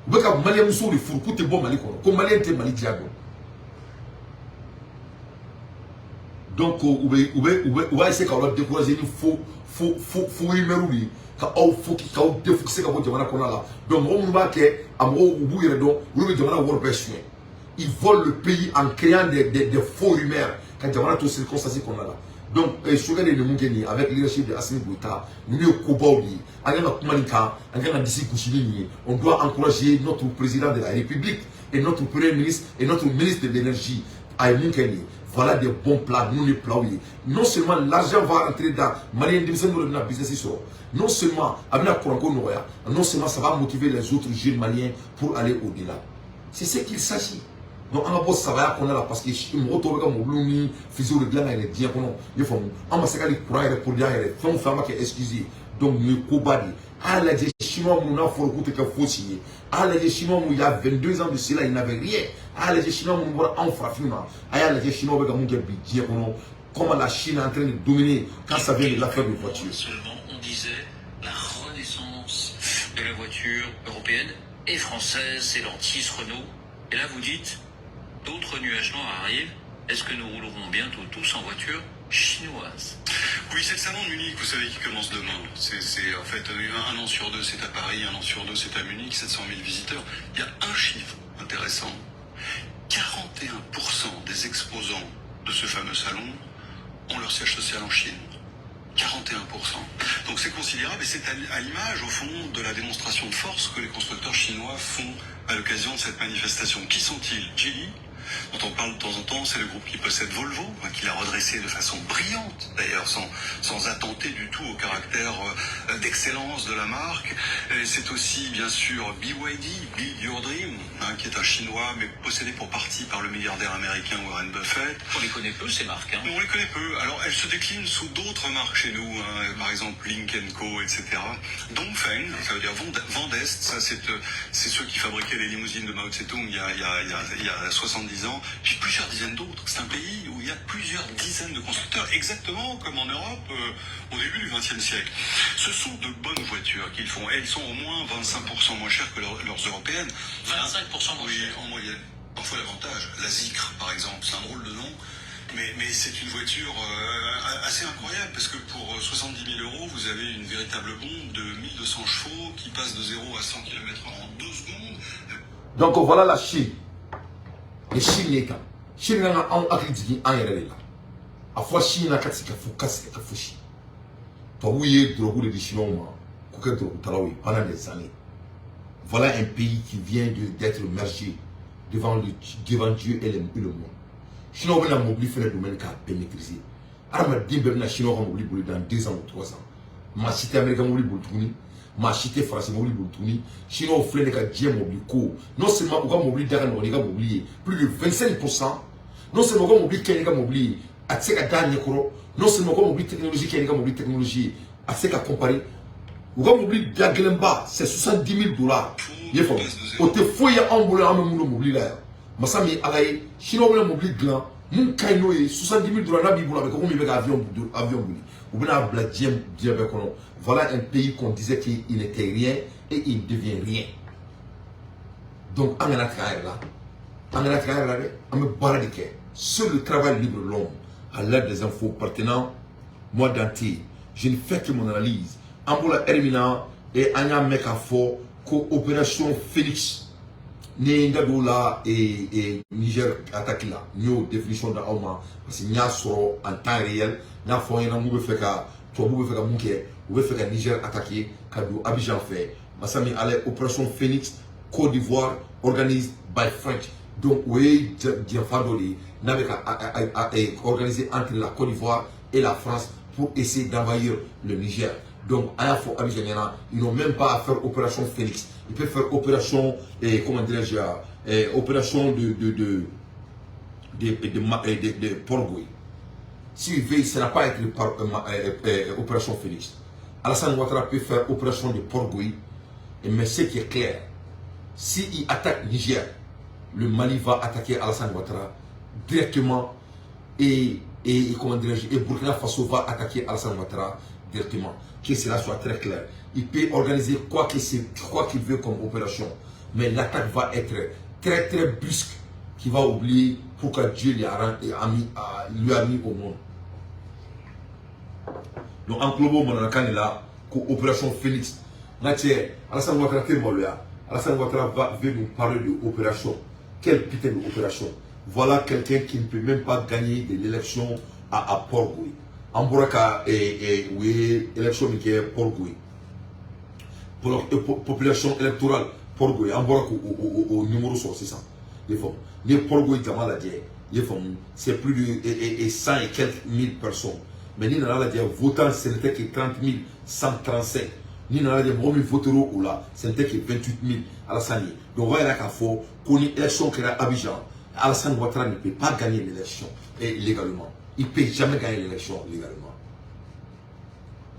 U bɛ ka Maliyɛn musow de furu k'u tɛ bɔ Mali kɔnɔ, ko Maliyɛn tɛ Mali diya dɔn. Donc u b'a essayer k'aw la décourager ni faux rumeurs de ye, k'aw défocuser ka bɔ jamana kɔnɔna la. Donc mɔgɔ minnu b'a kɛ, a mɔgɔw u b'u yɛrɛ dɔn, olu bɛ jamana wari bɛɛ suɲɛ. Ils volent le pays en créant des faux rumeurs ka jamana to circonstances kɔnɔna la. Donc Choguel ye nin mun kɛ nin ye avec leadership de Assimi Goïta, ninnu ye kobaw de ye. An kan ka kuma nin kan, an kan ka disi gosi ni nin ye. On doit encourager notre président de la République et notre premier ministre et notre ministre de l'énergie a ye mun kɛ nin ye. Voilà des bons plats, nous les plats. Non seulement l'argent va entrer dans Malien business, non seulement non seulement ça va motiver les autres jeunes maliens pour aller au-delà. C'est ce qu'il s'agit. Donc on a beau savoir qu'on a là parce que mon retour comme mon blumi physio de blanc et bien qu'on il faut on va s'égaler pour aller pour dire font femme qui excusez donc ne kobadi à la chinois mon a faut écouter que faut signer à la chinois il y a 22 ans de cela il n'avait rien à la chinois mon en frappement à la chinois avec mon qui bien qu'on comment la Chine est en train de dominer quand ça vient de l'affaire de voiture. Seulement on disait la renaissance de la voiture européenne et française, c'est l'Antis Renault. Et là vous dites d'autres nuages noirs arrivent. Est-ce que nous roulerons bientôt tous en voiture chinoise? Oui, c'est le salon de Munich, vous savez, qui commence demain. C'est en fait un an sur deux, c'est à Paris, un an sur deux, c'est à Munich, 700 000 visiteurs. Il y a un chiffre intéressant. 41% des exposants de ce fameux salon ont leur siège social en Chine. 41%. Donc c'est considérable et c'est à l'image, au fond, de la démonstration de force que les constructeurs chinois font à l'occasion de cette manifestation. Qui sont-ils? Geely, dont on parle de temps en temps, c'est le groupe qui possède Volvo, qui l'a redressé de façon brillante, d'ailleurs sans attenter du tout au caractère d'excellence de la marque. C'est aussi, bien sûr, BYD, Build Your Dream, qui est un chinois, mais possédé pour partie par le milliardaire américain Warren Buffett. On les connaît peu, ces marques. On les connaît peu. Alors, elles se déclinent sous d'autres marques chez nous, par exemple Lynk & Co, etc. Dongfeng, ça veut dire Vendeste, ça c'est ceux qui fabriquaient les limousines de Mao Tse-tung il y a 70 ans. J'ai plusieurs dizaines d'autres. C'est un pays où il y a plusieurs dizaines de constructeurs, exactement comme en Europe au début du XXe siècle. Ce sont de bonnes voitures qu'ils font. Elles sont au moins 25% moins chères que leurs européennes. 25% moins chères en moyenne. Parfois l'avantage. La Zikr, par exemple, c'est un drôle de nom. Mais c'est une voiture assez incroyable parce que pour 70 000 euros, vous avez une véritable bombe de 1200 chevaux qui passe de 0 à 100 km/h en 2 secondes. Donc voilà la Chine. Les Chine la Chine n'a en activité en yéré là. À fois Chine n'a qu'à se faire casser la fouchi. Toi oui, drogue de Chinois, qu'est-ce que tu as pendant des années. Voilà un pays qui vient d'être mergé devant Dieu et le monde. Chinois vont mobiliser faire le domaine qu'a bien maîtrisé. Alors maintenant Chinois vont mobiliser dans 2 ans ou 3 ans. Ma cité américaine mobiliser ma cité française mobiliser Chinois offrent des cas Dieu mobiliser. Non seulement on va mobiliser derrière nous, on va mobiliser plus de 25%. Non seulement on va mobiliser quelqu'un mobiliser à ce qu'à dernier cours. Non seulement on va mobiliser technologie quelqu'un mobiliser technologie à ce qu'à comparer. On va mobiliser Gagelemba, c'est 70 000 $. Il faut. On te fouille en boule en même mobiliser là. Masami alaye Chinois vont mobiliser gland. Mon kaino est 70 000 $. N'a biboula avec comment il veut avion bouli. Ou bien à Bladiem diabekono. Voilà un pays qu'on disait qu'il n'était rien et il devient rien. Donc, on a là, on me baradique. Sur le travail libre long, à l'aide des infos pertinents, moi d'anti, je ne fais que mon analyse. Amboula Hermina et Anya Mekafo, coopération Félix, Néngadoula et Niger attaque là. Nous, définition d'Aoma, parce qu'il y a sur en temps réel, il y a un mou fait qu'à toi, vous faites qu'à Mouké, vous faites qu'à Niger attaquer, qu'à Abidjan fait. Massami allait opération Phoenix, Côte d'Ivoire, organisée by French. Donc, oui, Diafadoli n'avait qu'à organiser entre la Côte d'Ivoire et la France pour essayer d'envahir le Niger. Donc, à la fois, ils n'ont même pas à faire opération Phoenix. Ils peuvent faire opération, comment dirais-je, opération de Port-Gouy. S'il veut, ça n'a pas été opération Phoenix. Alassane Ouattara peut faire opération de Port-Gouy. Mais ce qui est clair, s'il attaque Niger, le Mali va attaquer Alassane Ouattara directement et Burkina Faso va attaquer Alassane Ouattara directement. Que cela soit très clair. Il peut organiser quoi qu'il veut comme opération, mais l'attaque va être très très brusque, qui va oublier pourquoi Dieu lui a mis au monde. Donc en globo, mon est là, opération Phoenix. Alassane Ouattara Alassane Ouattara veut nous parler d'opération. Quelle putain d'opération. Voilà quelqu'un qui ne peut même pas gagner de l'élection à Port-Gouy. En Boraka oui, élection qui est Port-Gouy. Pour la population électorale, Port-Gouy, en Boraka au numéro 600. Les Port-Gouy, c'est plus de 100 et quelques mille personnes. Mais nous avons dit votant, ce n'était que 30 135. Nous avons dit voteront ou là, ce n'était que 28 000 à la Sani. Donc, voilà qu'il faut qu'on ait élection qui est à Abidjan. Alassane Ouattara ne peut pas gagner l'élection légalement. Il ne peut jamais gagner l'élection légalement.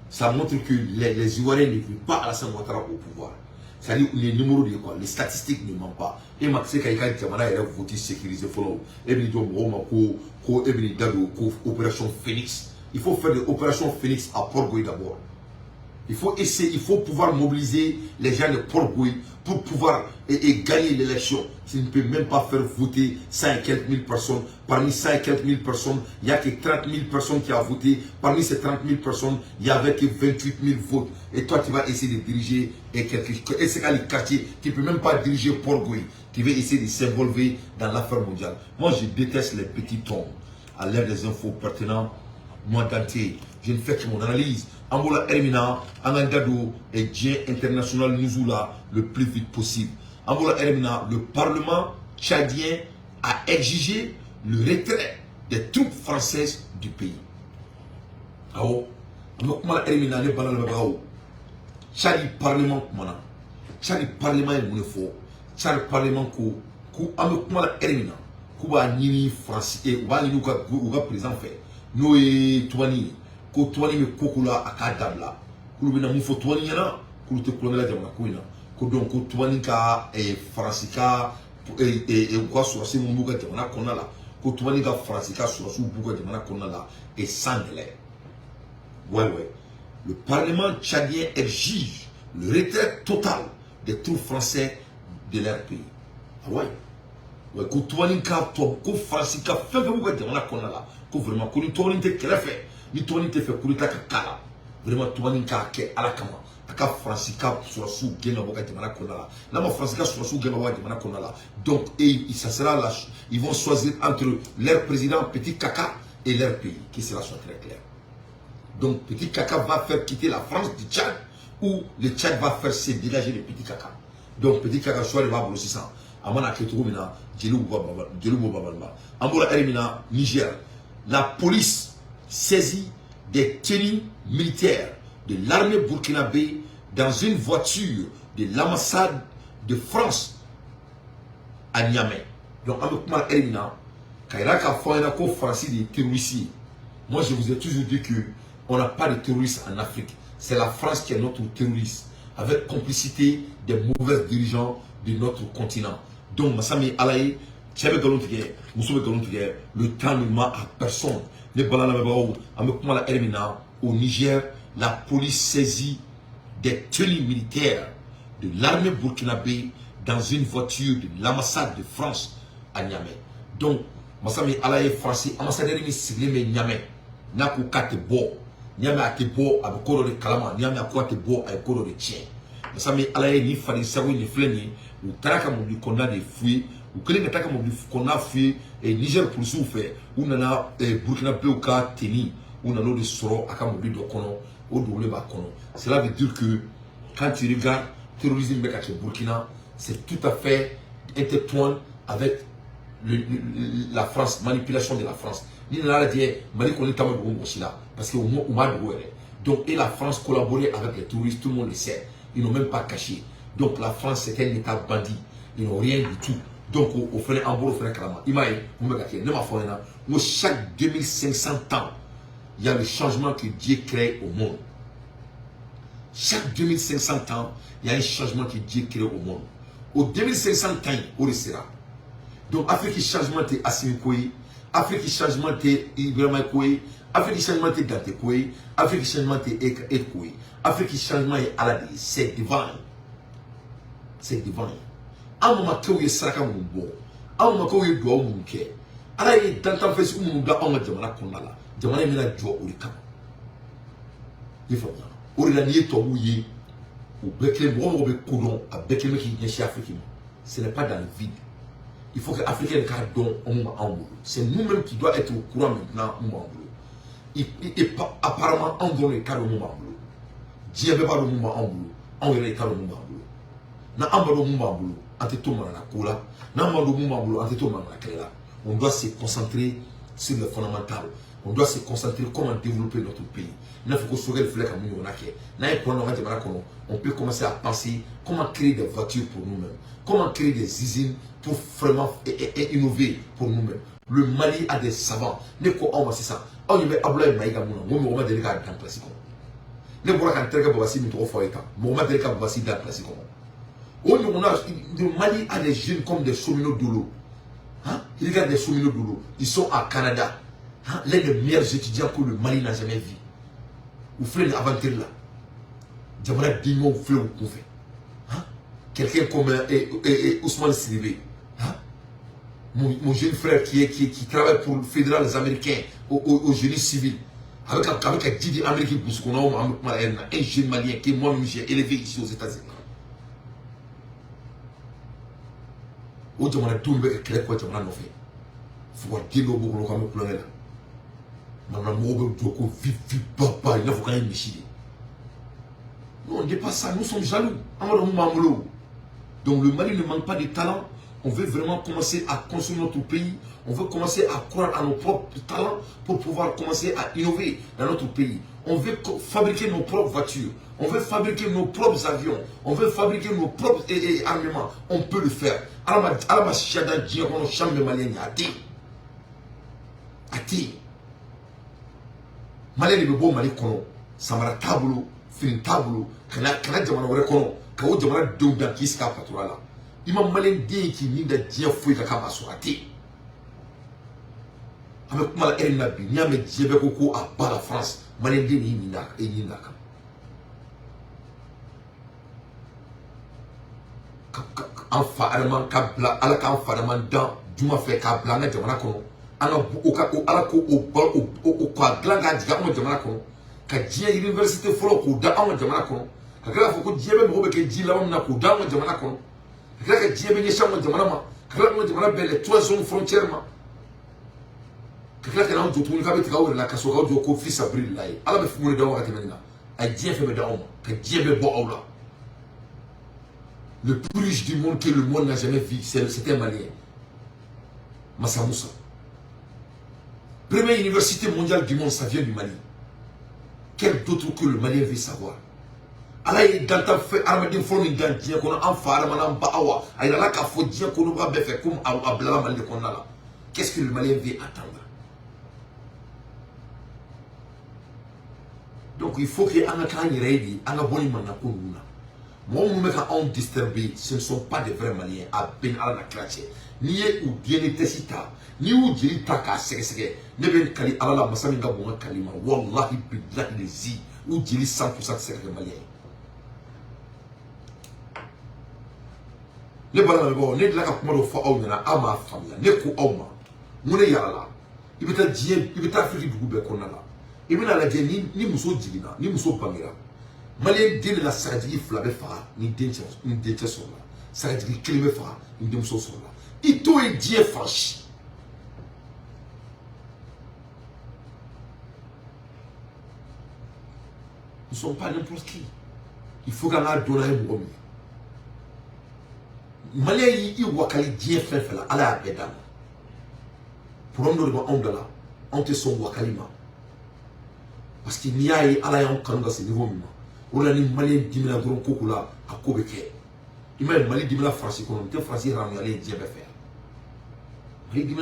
Ça montre que les Ivoiriens ne veulent pas Alassane Ouattara au pouvoir. C'est-à-dire les numéros de quoi, les statistiques ne mentent pas. Et ma c'est qu'il y a un vote sécurisé follow. Et bien opération Phoenix. Il faut faire des opérations Phoenix à Port-Gouy d'abord. Il faut essayer, il faut pouvoir mobiliser les gens de Port-Gouy pour pouvoir gagner l'élection. Tu ne peux même pas faire voter 100 et quelques mille personnes. Parmi 100 et quelques mille personnes, il n'y a que 30 000 personnes qui ont voté. Parmi ces 30 000 personnes, il n'y avait que 28 000 votes. Et toi, tu vas essayer de diriger et c'est les quartiers. Tu ne peux même pas diriger Port-Gouy. Tu vas essayer de s'involver dans l'affaire mondiale. Moi, je déteste les petits tons à l'ère des infos pertinents. Moi, d'entier, je ne fais que mon analyse. Angola Hermina, Angandado et Dien International Nouzoula le plus vite possible. Angola Hermina, le Parlement tchadien a exigé le retrait des troupes françaises du pays. Aho, Angola Hermina, le Balabao, Tchadi Parlement, Mana, Tchadi Parlement est mon effort, Tchadi Parlement, Angola Hermina, Kuba Nini français, Ouga président fait, Noé Touani. Ko tuwani me kokula akadabla kulu bina mufo tuwani yana kulu te kulongela jamana kuina ko donc ko tuwani ka francika kwa surasi mbuga jamana konala ko tuwani ka francika surasi mbuga jamana konala et sanglais. Ouais, le Parlement tchadien exige le retrait total des troupes français de leur pays. Ah ouais ko tuwani ka to ko francika febe mbuga jamana konala ko vraiment ko ni tuwani te kelefe ni tuwani te fait kurita ka kala vraiment tuwani ka ke ala kama aka francika surasu genga boka jamana konala na ma francika surasu genga boka jamana konala donc ça sera là ils vont choisir entre leur président Petit Kaka et leur pays qui sera soit très clair. Donc Petit Kaka va faire quitter la France du Tchad ou le Tchad va faire se dégager le Petit Kaka. Donc Petit Kaka soit va brosser ça amana ketro mina jelu babalba ambola elimina Niger. La police saisit des tenues militaires de l'armée burkinabé dans une voiture de l'ambassade de France à Niamey. Donc, moi je vous ai toujours dit qu'on n'a pas de terroristes en Afrique. C'est la France qui est notre terroriste, avec complicité des mauvais dirigeants de notre continent. Donc, Massami Alaï, le temps ne ment à personne. Au Niger, la police saisit des tenues militaires de l'armée burkinabé dans une voiture de l'ambassade de France à Niamey. Donc, Massami Alaï français, ambassadeur de Niamey, n'a qu'à te bo, Niamey a te bo, avec Koro de Kalama, Niamey a quoi te bo, avec Koro de Tchien. Massami Alaï ni Fadi Sawi ni Fleni, ou Taraka Moudi qu'on a des fruits. Ou que les attaques qu'on a fait et Niger pour souffrir, ou nana Burkina Faso teni, ou nana de soro à Kamobli de Kono, ou double Bakono. Cela veut dire que quand tu regardes le terrorisme de Burkina, c'est tout à fait interpoint avec la France, manipulation de la France. Ni nana dit Mali qu'on est aussi là, parce que au moins donc et la France collaborait avec les terroristes, tout le monde le sait. Ils n'ont même pas caché. Donc la France c'est un état bandit, ils n'ont rien du tout. Donc, au fait, en gros, au fait, chaque 2500 ans, il y a le changement que Dieu crée au monde. Chaque 2500 ans, il y a un changement que Dieu crée au monde. Au 2500 ans, on le sera. Donc, Afrique, changement est Assimi, Afrique, changement est Ibrahima Koué, Afrique, changement est Dante Koué, Afrique, changement est Ekoué, Afrique, changement est Aladi. C'est divin. C'est divin. Amma kawye saraka mun bo amma kawye do mun ke ala yi dantan fesi mun da on jamana konnala jamana mina jo uri kam yifa uri la ni to wuyi ou bekle mo be kodon a bekle me ki nyeshi Afrique. Ce n'est pas dans le vide. Il faut que l'Africain ait don en boulot. C'est nous-mêmes qui doit être au courant maintenant en boulot. Et apparemment on donne le cas de mon boulot. Dieu avait pas de mon boulot. On verrait le cas de mon boulot. Na ambalo mon boulot. On doit se concentrer sur le fondamental. On doit se concentrer comment développer notre pays. Il faut que ce on peut commencer à penser comment créer des voitures pour nous-mêmes, comment créer des usines pour vraiment innover pour nous-mêmes. Le Mali a des savants. Ne ko on c'est ça. On y met Abdoulaye Maïga Mouna. Moi, on va déléguer dans le classique. Ne pourra qu'un tel que Babassi nous trouve fort. Moi, on va déléguer Babassi dans le classique. Le Mali a des jeunes comme des cheminots de l'eau. Hein? Il y a des cheminots de l'eau. Ils sont à Canada. Hein? L'un des meilleurs étudiants que le Mali n'a jamais vu. Vous faites une aventure là. J'aimerais dire vous faites vous pouvez. Quelqu'un comme Ousmane Sidibé. Hein? Mon jeune frère qui travaille pour le fédéral américain au génie civil. Avec un Didi américain, un jeune malien que moi-même j'ai élevé ici aux États-Unis. Au jamana tumbe ke kele ko jamana no fe fu wa dilo bo ko ko kolonela mana mo be joko vivi papa il faut quand même michide. Non, on n'est pas ça, nous sommes jaloux. Donc le Mali ne manque pas de talent. On veut vraiment commencer à construire notre pays. On veut commencer à croire à nos propres talents pour pouvoir commencer à innover dans notre pays. On veut fabriquer nos propres voitures. On veut fabriquer nos propres avions. On veut fabriquer nos propres armements. On peut le faire. Alama Shada Djiakono Chambe Malien Ati. Ati. Malien de Bobo Mali Kono. Samara Tablo. Fin Tablo. Kana Jamana Kono. Kao Jamana Douda Kiska Patroala. Imam Malien dit qui n'y a Djia Fouika Kabaso Ati. Avec Mala Erinabi. Niame Djebekoko à part la France. Malien dit Nina et Nina. Enfa araman kabla ala ka enfa araman dan juma fe kabla na jamana kono ana bu ka o ala ko o ka glanga diga mo jamana kono ka jie university folo ko da am jamana kono ka kala fo ko jie be mo be ke ji lawo na ko da mo jamana kono ka kala ka jie be ni shamo jamana ma ka kala mo jamana be les trois zones frontières ma ka kala ka na jo tuni ka be tika o la ka so ka jo ko fils abril lai ala be fu mo da wa ka temena a jie fe be da o ka jie be bo awla. Le plus riche du monde que le monde n'a jamais vu, c'était un Malien. Massa Moussa. Première université mondiale du monde, ça vient du Mali. Quel d'autre que le Malien veut savoir? Allah est dans ta fait, Armadine Fourni dans Dien, qu'on a en phare, Madame Bahawa. Il a là qu'à faut dire qu'on va faire comme à Blala Mali qu'on a là. Qu'est-ce que le Malien veut attendre? Donc il faut qu'il y ait un cas ready, un abonnement pour nous. Moi, on disturbé, ce ne sont pas des vrais Maliens à peine à la classe. Ni ou bien les tessita, ni ou bien taka sege, ne ben kali à la massaminga bon kalima, wallahi billahi les zi, ou bien 100% sege Malien. Ne bala bon, ne la ka mo fo aw na ama famia, ne ko awma. Mu ne yala. Ibita dien, ibita Afrique du goube ko na la. Ibina la dien ni muso jigina, ni muso bangira. Malien dit la Saradji Flabé Fara, ni Denche sur là. Saradji Clémé Fara, ni Demso sur là. Il tout est Dieu franchi. Nous ne sommes pas n'importe qui. Il faut qu'on ait donné un bon. Malien, il wakali Dieu fait là, à la bédame. Pour nous, on te son wakalima. Parce qu'il n'y a pas de ce niveau. On a des Maliens qui ont été là à Kobeke. Il y a des Maliens qui ont été France, qui ont France, Mali qui ont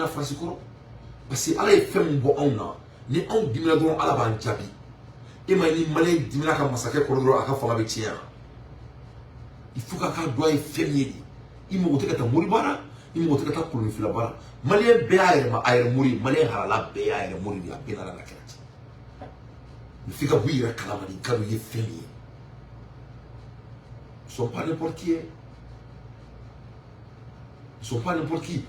France. Parce que Allah est fait un bon an. Les gens qui ont été à la banque. Et les Maliens qui ont été massacrés à la femme avec Tia. Il faut qu'on doit faire mieux. Il faut que tu Mouribara, il faut que tu aies Filabara. Maliens béaïrement aïr mourir, Maliens harala béaïr mourir à Benara la Kati. Il faut que tu aies Kalamani, que tu aies fait mieux. Ils ne sont pas n'importe qui. Ils ne sont pas n'importe qui.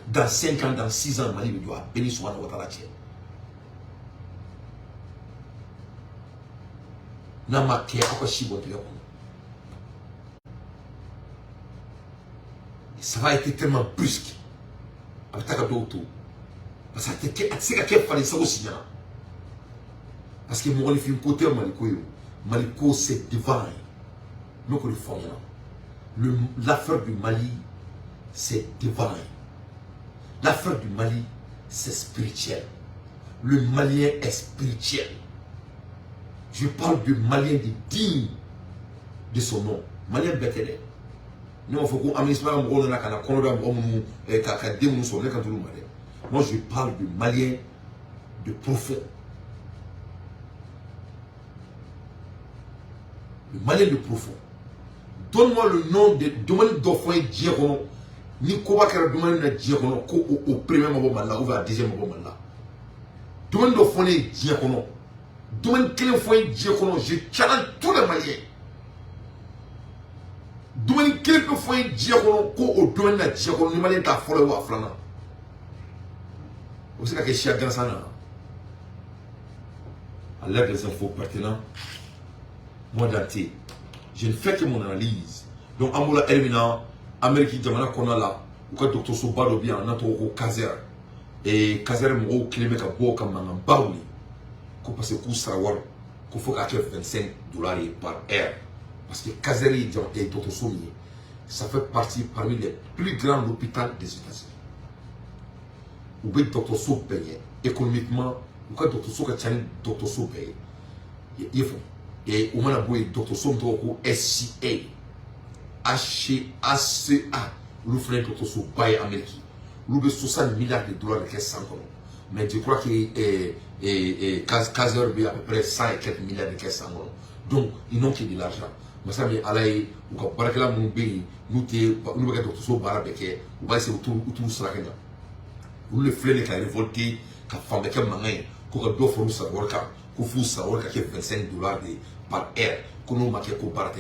Dans 5 ans, dans 6 ans, Mali doit bénir sur la terre. Ça va être tellement brusque. Avec ta autour. Parce que c'est qu'il fallait ça aussi. Parce que mon film côté Maliko c'est divin. Nous le faisons. L'affaire du Mali c'est divin. L'affaire du Mali, c'est spirituel. Le Malien est spirituel. Je parle du Malien digne de son nom. Malien bêtele. Nous, il faut qu'on amène ça. Moi, je parle du Malien de profond. Le Malien de profond. Donne-moi le nom de domaine d'Ofoy Djerono. Ni koba kera domaine na Djerono ko au premier moment là ou à deuxième moment là. Domaine d'Ofoy Djerono. Domaine clé Ofoy Djerono. Je challenge tous les Maliens. Domaine clé Ofoy Djerono ko au domaine na Djerono. Ni Malien ta follow wa flana. Vous savez que je suis à Gansana. À l'aide des infos pertinents. Moi d'anté. Je ne fais que mon analyse. Donc, Amoula Elmina, Amérique Jamana Konala, ou quand Dr. Sobado bien, on a au Kazer. Et Kazer Mou, Kilémeka Bo, comme un Baouli. Qu'on passe coup Sarawar, qu'on faut qu'il y ait 25 $ par heure. Parce que Kazer et Dr. Somi, ça fait partie parmi les plus grands hôpitaux des États-Unis. Ou bien Dr. So paye économiquement, ou quand Dr. So Dr. So paye. Il faut. Et on a beau Dr. Somtoko SCA HCA le frère Dr. So Baye Amérique le 60 milliards de dollars de 100 ans. Mais je crois que Kazer a à peu près 100 et quelques milliards de 100 ans. Donc ils n'ont que de l'argent. Mais ça mais alaye ou ka barakela mun be nous ba Dr. So bara beke ou ba c'est autour sera kenya. Nous le frère qui a révolté qui a fait beke mangay ko ka do fo nous sa worka ko fu sa worka ke 25 $ par heure que nous marquons qu'on part.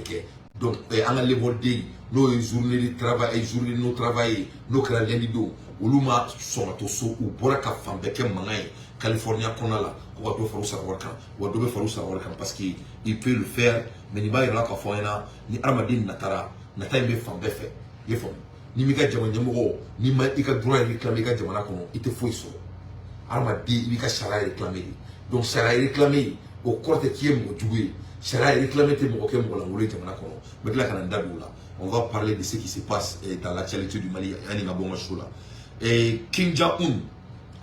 Donc en a levé nos journées de travail journées de nos travail nos lundi do uluma sont toso ou boraka fambeke mangay California konala ko do faru sa worka ou do faru sa worka parce qu'il peut le faire mais ni ba ira ka foina ni armadine natara nataybe fambefe yefo ni mika jamana nyamo ni ma ika droit réclamer ka jamana kono ite foi so armadi mika shara réclamer donc shara réclamer au côté qui est mo jouer shara réclamer te mo ko la wole jamana kono mais là kana ndabou là on va parler de ce qui se passe dans l'actualité du Mali yani ngabonga shola et Kim Jong-un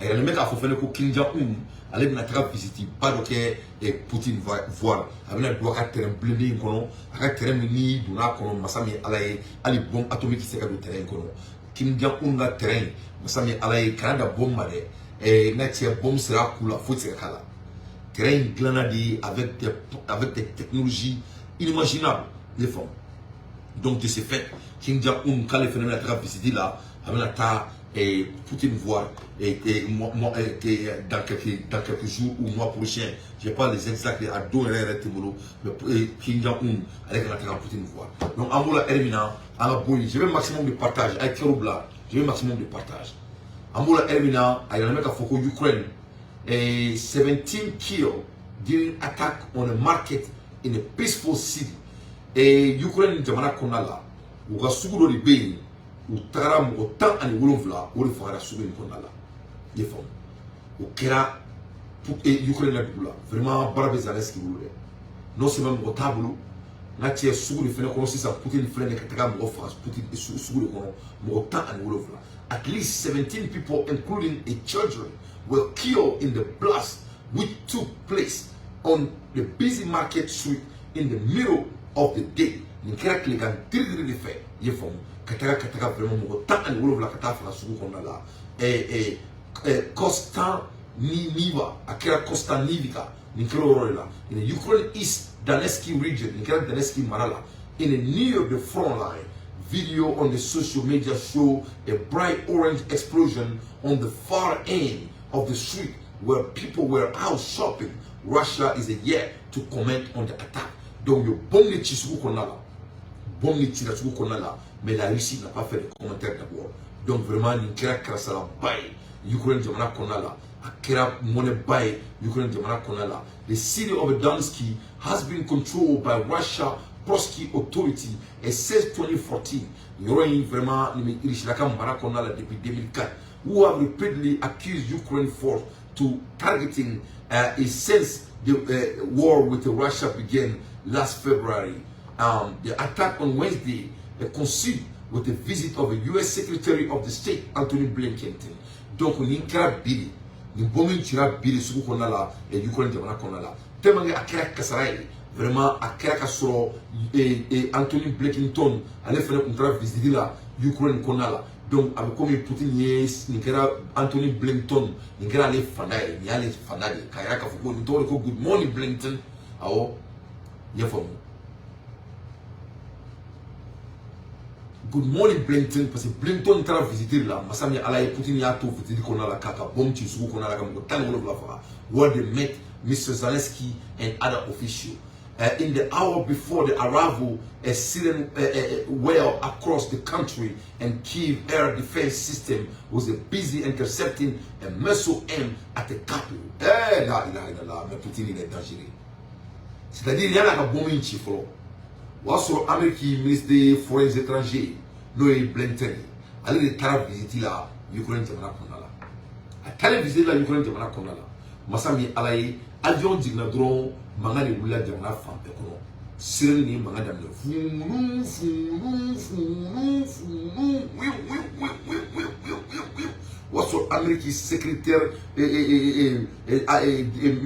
et le mec a fait que Kim Jong-un allait na tra visiter pas donc et Poutine va voir avec doit ka terrain blindé kono aka terrain ni duna kono masami alay ali bombe atomique c'est ka do terrain kono Kim Jong-un la terrain masami alay Canada bombe mare et na tia bombe sera kula faut c'est kala terrain glanadi avec des technologies inimaginables les formes. Donc de ce fait Kim Jong-un quand le phénomène a visité là avec la ta et Poutine voir et dans quelques jours ou mois prochains, je pas les exacts à deux mais Kim Jong-un avec la Poutine voir. Donc Amoula Elmina, à la boule, je veux maximum de partage avec Kerobla, je veux maximum de partage. Amoula Elmina, à la Mecca Foko Ukraine, et 17 killed during attack on a market in a peaceful city. Et Ukraine jamana konala, ou ga sugudo de pays. Ou taram autant en wolofla ou le fera souvenir qu'on a là des femmes au kera pour Ukraine la doula vraiment barbe zaleski boulé non c'est même au tableau na tie sougu de fene comme si ça Poutine frère que taga mo France Poutine sougu de kono mo autant en wolofla at least 17 people including a children were killed in the blast which took place on the busy market street in the middle of the day ni kera que les gars dirigent les faits les femmes Kataka vraiment mon temps en wolof la kata fala sugu konna la Costa Niva akira Costa Nivika ni kero rola in the Ukraine East Donetsk region ni kero Donetsk marala in a near the front line video on the social media show a bright orange explosion on the far end of the street where people were out shopping. Russia is yet to comment on the attack. Donc yo bombe chisugu konna la bombe tira sugu konna la. Mais la Russie n'a pas fait de commentaires d'abord. Donc vraiment, Ninkera Krasala Baye, Ukraine Jamana Konala, Akera Mone Baye, Ukraine Jamana Konala. The city of Donetsk has been controlled by Russia Prosky Authority et since 2014. Il y aura vraiment Irishilaka Mara Konala depuis 2004, who have repeatedly accused Ukraine for to targeting since the war with Russia began last February. The attack on Wednesday coincide with the visit of the U.S. Secretary of the State, Anthony Blinken. donc ni kɛra biri ni bombe in cira biri sugu kɔnɔna la Ukraine jamana kɔnɔna la tellement que a kɛra kasara ye vraiment a kɛra ka sɔrɔ Anthony Blinken ale fɛnɛ kun taara visite la Ukraine kɔnɔna la donc a bɛ komi Putin ye nin kɛra Anthony Blinken nin kɛra ale fanda ye nin y'ale fanda de k'a yira k'a fɔ ko nin tɔgɔ de ko good morning Blinken awɔ n y'a faamu good morning Blinken parce que Blinken taara visiter la masa min ala ye Putin y'a to visite kɔnɔna la k'a ka bombe ci sugu kɔnɔna la ka mɔgɔ 17 faga where they met Mr. Zelensky and other officials. In the hour before the arrival, a Syrian well across the country and Kiev air defense system was busy intercepting a missile aimed at the capital. Mais Putin il est dangereux. C'est-à-dire il y a la bombe in chiflo. Waso Amérique ministre des Forêts étrangers, Noé Blinken, allez de tara visiter la Ukraine jamana kɔnɔna la. A tara visiter la Ukraine jamana kɔnɔna la. Masa min ala ye avion jigina dɔrɔn mankan de wulila jamana fan bɛɛ kɔnɔ sirɛni ni mankan daminɛ fununu waso Amérique secrétaire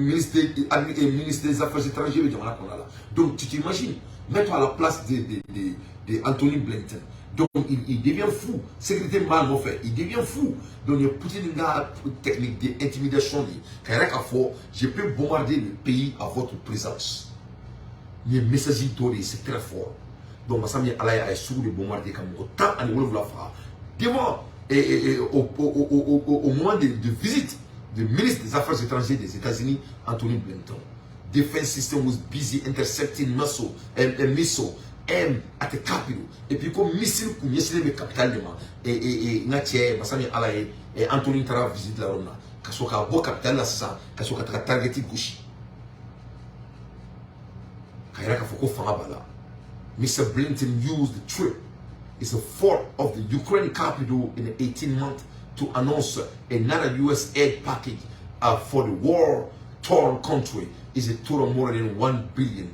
ministre des affaires étrangères de jamana kɔnɔna la donc tu t'imagines mets-toi à la place de Anthony Blinken. Donc il devient fou. Secrétaire mal fait, il devient fou. Donc il y a Poutine une technique d'intimidation. Je peux bombarder le pays à votre présence. Les messages c'est très fort. Donc ma sami alaya est sous de bombarder comme autant à niveau de la fra. Devant au moment de visite du ministre des Affaires étrangères des États-Unis, Anthony Blinken. Defense system was busy intercepting missile aimed at the capital. Et puis comme missile pour missile le capital et natie masami alaye et Anthony Tara visite la Rona. Kasoka bo capital la ça, kasoka targeté gauche. Kayra ka foko fanga bala. Mr. Blinken used the trip. It's a fourth of the Ukraine capital in the 18 months to announce another US aid package for the war-torn country. Is a total more than 1 billion.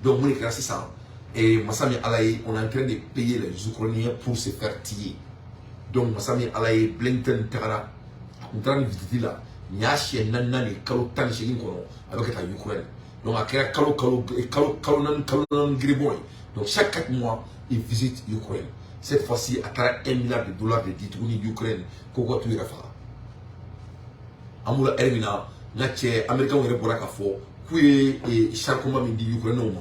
Donc, mon écran, c'est ça. Et Massami Alaye, on est en train de payer les Ukrainiens pour se faire tirer. Donc, Massami Alaye, Blinken, Tara, on est en train de visiter là. Nyashi, Nanani, Kalo, Tan, Chérin, avec la Ukraine. Donc, à Kalo, Griboy. Donc, chaque 4 mois, il visite l'Ukraine. Cette fois-ci, à travers $1 milliard de détournés d'Ukraine, Koko tu Rafa. Amoula Ermina, Nache, Américain, on est pour la Kafo, qui est chaque combat midi Ukraine,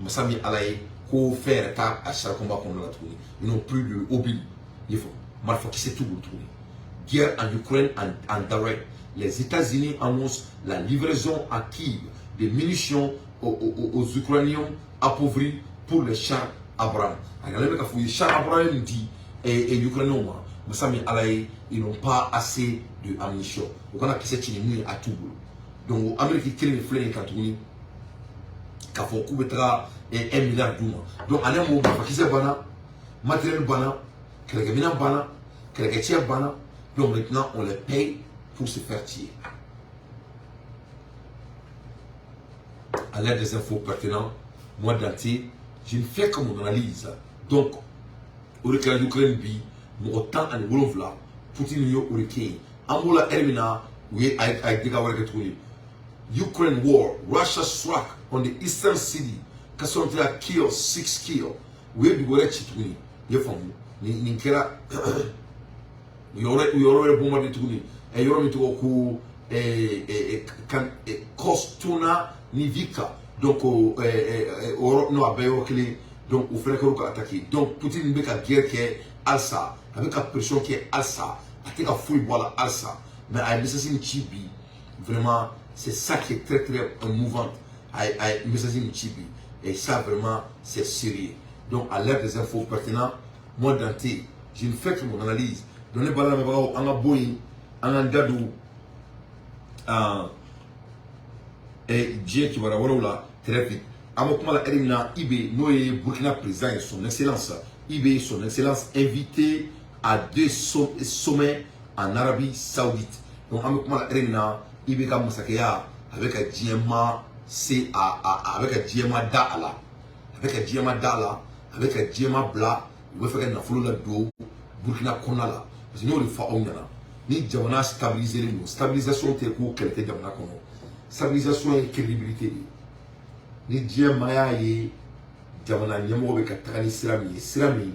Massami Alaye, qu'on fait état à chaque combat qu'on a trouvé. Ils n'ont plus de hobby. Il faut. Malfa qui sait tout le trouver. Guerre en Ukraine en direct. Les États-Unis annoncent la livraison à Kiev de munitions aux Ukrainiens appauvris pour les chars Abraham. Les chars Abraham dit et Ukrainiens, Massami Alaye, ils n'ont pas assez de ammunition. Donc on a qui s'est tiré à tout. Donc l'Amérique qui est flé quand on a fait $1 milliard. Donc on a un moment qui s'est bana, matériel bana, quelques minants bana, quelques tiers bana. Donc maintenant on les paye pour se faire tirer. À l'aide des infos pertinentes, moi d'anté, je ne fais que mon analyse. Donc, au cas de l'Ukraine, nous autant en Wolof Poutine yo Hurricane. Amoula Ermina, we I think I will get to you. Ukraine war, Russia struck on the eastern city. Kasontra kill 6 kill. We do what it to me. You from Ninkera. We already bombarded to me. And you're to Oku Kostuna Nivika. Donc, no abayokli. Donc, au frère qui a attaqué. Donc, Poutine met la guerre qui est Alsa. Avec la pression qui est Alsa. Avec la fouille, voilà, Alsa. Mais à Messaging Chibi, vraiment, c'est ça qui est très, très émouvant. À Messaging Chibi. Et ça, vraiment, c'est sérieux. Donc, à l'ère des infos pertinentes, moi, Dante, je ne fais que mon analyse. Donnez pas la mémoire, on a boy, on a dadou, et Dieu qui va la voir là, très vite. Amokmala Erimna, Ibe, Noé, Burkina président et son excellence, Ibe, son excellence, invité à 2 sommets en Arabie Saoudite. Donc, Amokmala Erimna, Ibe Kamosakeya, avec un diamant, c'est avec un diamant d'Ala, avec un diamant d'Ala, avec un diamant blanc, il va faire un affolou là-dedans, Burkina Konala. Parce que nous, on le fait au Nyana. ni jamana stabiliser le stabilisation te ko kele te jamana kono stabilisation et crédibilité ni dieu maya yi jamana nyamo be ka tagani sirami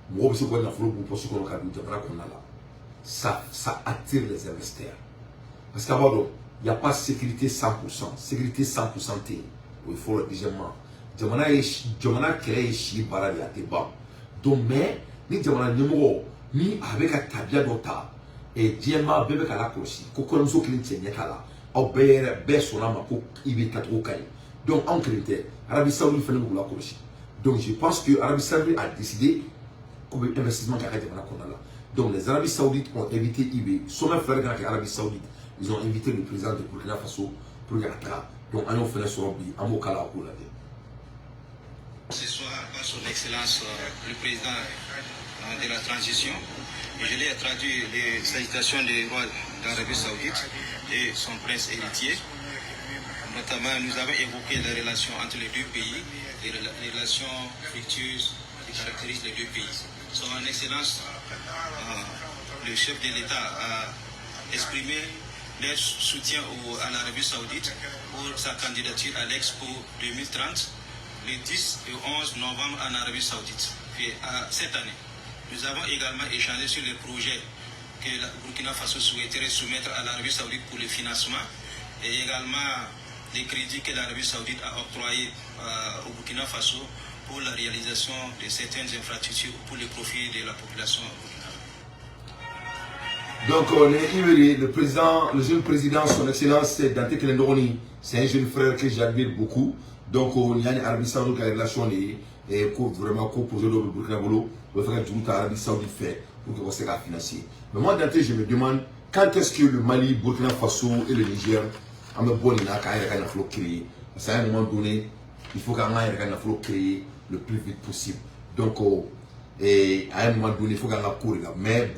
mo be se ko na fulu bu poso kono ka du jamana kono la ça attire les investisseurs parce qu'abord il y a pas sécurité 100%, sécurité 100% té il faut le deuxièmement jamana kele shi bara ya te ba donc mais ni jamana nyamo ni avec a tabia dota et diema bebe kala kosi ko ko mso klinte nyekala au be sona ma ko ibi katro kai donc en klinte Arabie Saoudite fait la kosi donc je pense que Arabie Saoudite a décidé comme investissement qui a été là donc les Arabes Saoudites ont invité IB sommet frère avec Arabie Saoudite ils ont invité le président de Burkina Faso pour y attendre donc on a fait sur Robi en mokala ko là ce soir par son excellence le président de la transition. Et je l'ai traduit les salutations du roi d'Arabie Saoudite et son prince héritier. Notamment, nous avons évoqué les relations entre les deux pays, les relations fructueuses qui caractérisent les deux pays. Son Excellence, le chef de l'État, a exprimé leur soutien à l'Arabie Saoudite pour sa candidature à l'Expo 2030, le 10 et 11 novembre en Arabie Saoudite, cette année. Nous avons également échangé sur les projets que la Burkina Faso souhaiterait soumettre à l'Arabie Saoudite pour le financement et également les crédits que l'Arabie Saoudite a octroyés au Burkina Faso pour la réalisation de certaines infrastructures pour le profit de la population burkinabé. Donc on est Iberi, le jeune président, son excellence Dante Kelendoroni, c'est un jeune frère que j'admire beaucoup. Donc on y a une Arabie Saoudite qui a une relation et vraiment proposé le Burkina Faso. Le frère du Arabie Saoudite fait pour que ça financer. Mais moi, Dante, je me demande quand est-ce que le Mali, Burkina Faso et le Niger ont un bon créé. Parce qu'à un moment donné, il faut qu'on ait un créé le plus vite possible. Donc, à un moment donné, il faut qu'on ait un cours là. Mais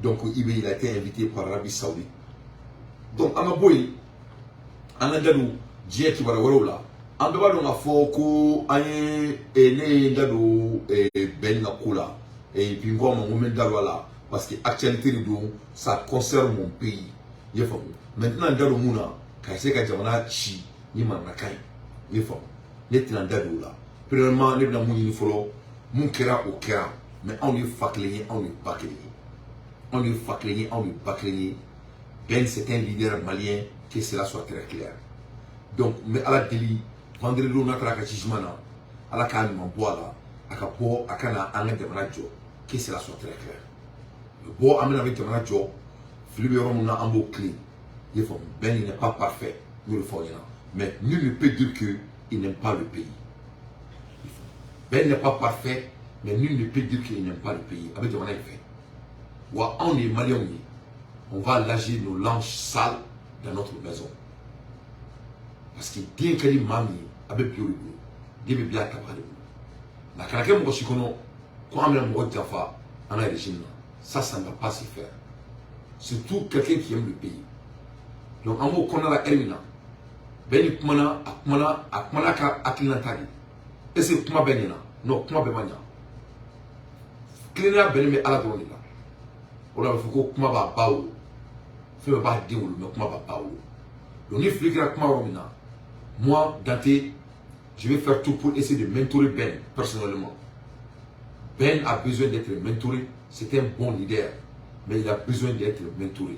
donc, il a été invité par l'Arabie Saoudite. Donc, à un moment donné, on a dit qui va là. En dehors de la fois que ne dado ben na kula et puis moi mon moment là parce que actualité de ça concerne mon pays il faut maintenant dado muna ka se ka jamana chi ni man na kai il faut les tinan dado là premièrement les na muni folo mun kera o kera mais on est faclé on est baclé ben c'est un leader malien que cela soit très clair donc mais à la délit vendredi on a traqué Chijmana à la canne mon bois là à capo à cana à l'intérieur que cela soit très clair le bois amène avec un job Philippe Roman a un beau clé il faut ben il n'est pas parfait nous le faisons mais nul ne peut dire que il n'aime pas le pays ben n'est pas parfait mais nul ne peut dire qu'il n'aime pas le pays avec un fait ou on est malien on va lâcher nos langes sales dans notre maison parce que bien que les mamies avec bio des bébés à capable la caractère moi je connais quand on a mon jafa en régime ça ne va pas se faire surtout quelqu'un qui aime le pays donc en mot qu'on a la elmina ben kumana ka aklinatari et c'est kuma benina non kuma bemanya klina benime ala doni la on faut ko kuma ba bawo fait pas dire mais kuma ba bawo donc il faut que kuma romina moi Dante je vais faire tout pour essayer de mentorer Ben personnellement. Ben a besoin d'être mentoré, c'est un bon leader, mais il a besoin d'être mentoré.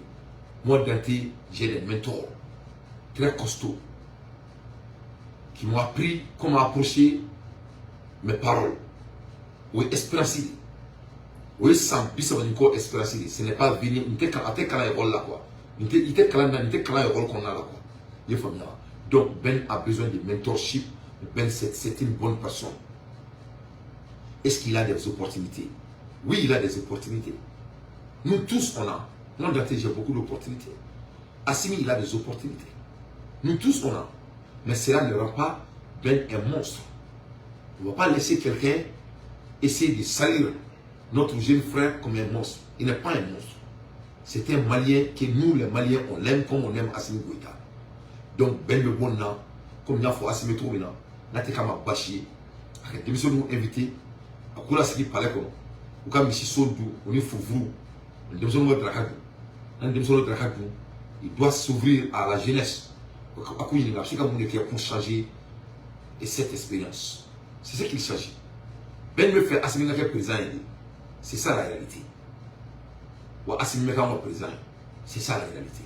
Moi Dante, j'ai des mentors très costauds qui m'ont appris comment approcher mes paroles. Oui, espérancer. Oui, sans bisabanico espérancer. Ce n'est pas venir, il était calé rôle là quoi. Il était calé rôle qu'on a là quoi. Il faut bien. Donc Ben a besoin de mentorship. Ben c'est une bonne personne. Est-ce qu'il a des opportunités? Oui, il a des opportunités. Nous tous on a. Moi Dante, j'ai beaucoup d'opportunités. Assimi, il a des opportunités. Nous tous on a. Mais cela ne rend pas Ben un monstre. On ne va pas laisser quelqu'un essayer de salir notre jeune frère comme un monstre. Il n'est pas un monstre. C'est un Malien que nous les Maliens on l'aime comme on aime Assimi Goïta. Donc Ben le bon là, comme il a fait Assimi Troubina, n'a été qu'à ma bâcher. Avec des nous invités, à Koula Siki Palais, ou comme Missi Soldou, on est Fouvrou, il doit s'ouvrir à la jeunesse pour changer cette expérience. C'est ce qu'il s'agit. Ben me fait assimiler que président, c'est ça la réalité. Ou assimiler comme président, c'est ça la réalité.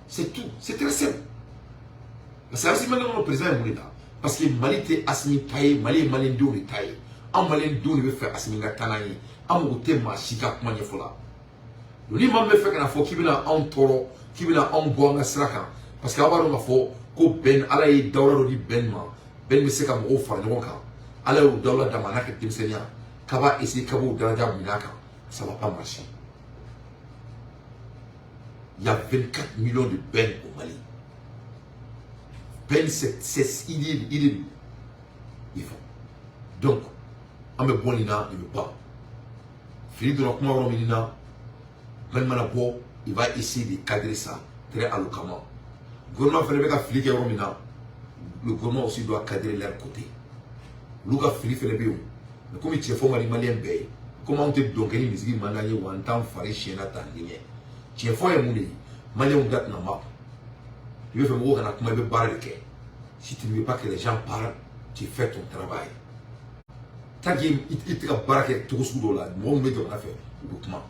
C'est tout, c'est très simple. Parce que assimiler comme président est parce que Mali était assimilé taille, Mali d'où est taille. En Mali d'où il veut faire assimiler Tanaï, en Mouté Machika Manifola. Le livre me fait qu'un fois qui vient en toro, qui vient en bois à Sraka, parce qu'avoir un fois que Ben Alaï Daura di Benma, Ben Messeka Mo Farnoka, Alaï Daura Damanaka Timsenia, Kaba essayer Kabo Daraja Minaka, ça ne va pas marcher. Il y a 24 millions de Ben au Mali. Ben, c'est il faut. Donc, on me bon lina, il ne veut pas. Philippe de Rockman Rominina, Manmanabo, il va essayer de cadrer ça très alloquemment. Le gouvernement fait avec Philippe et Romina, le gouvernement aussi doit cadrer leur côté. Louga Philippe fait le bio. Mais comme il tient fort Malien Bay, comment on te donne une musique managée ou en temps faré chien à ta ligne. Tient fort et mouni, Malien ou date n'a pas. Il veut faire mourir à comment il veut barrer le quai. Si tu ne veux pas que les gens parlent, tu fais ton travail. Tant qu'il te barrer tout ce que là, moi, je vais te faire document.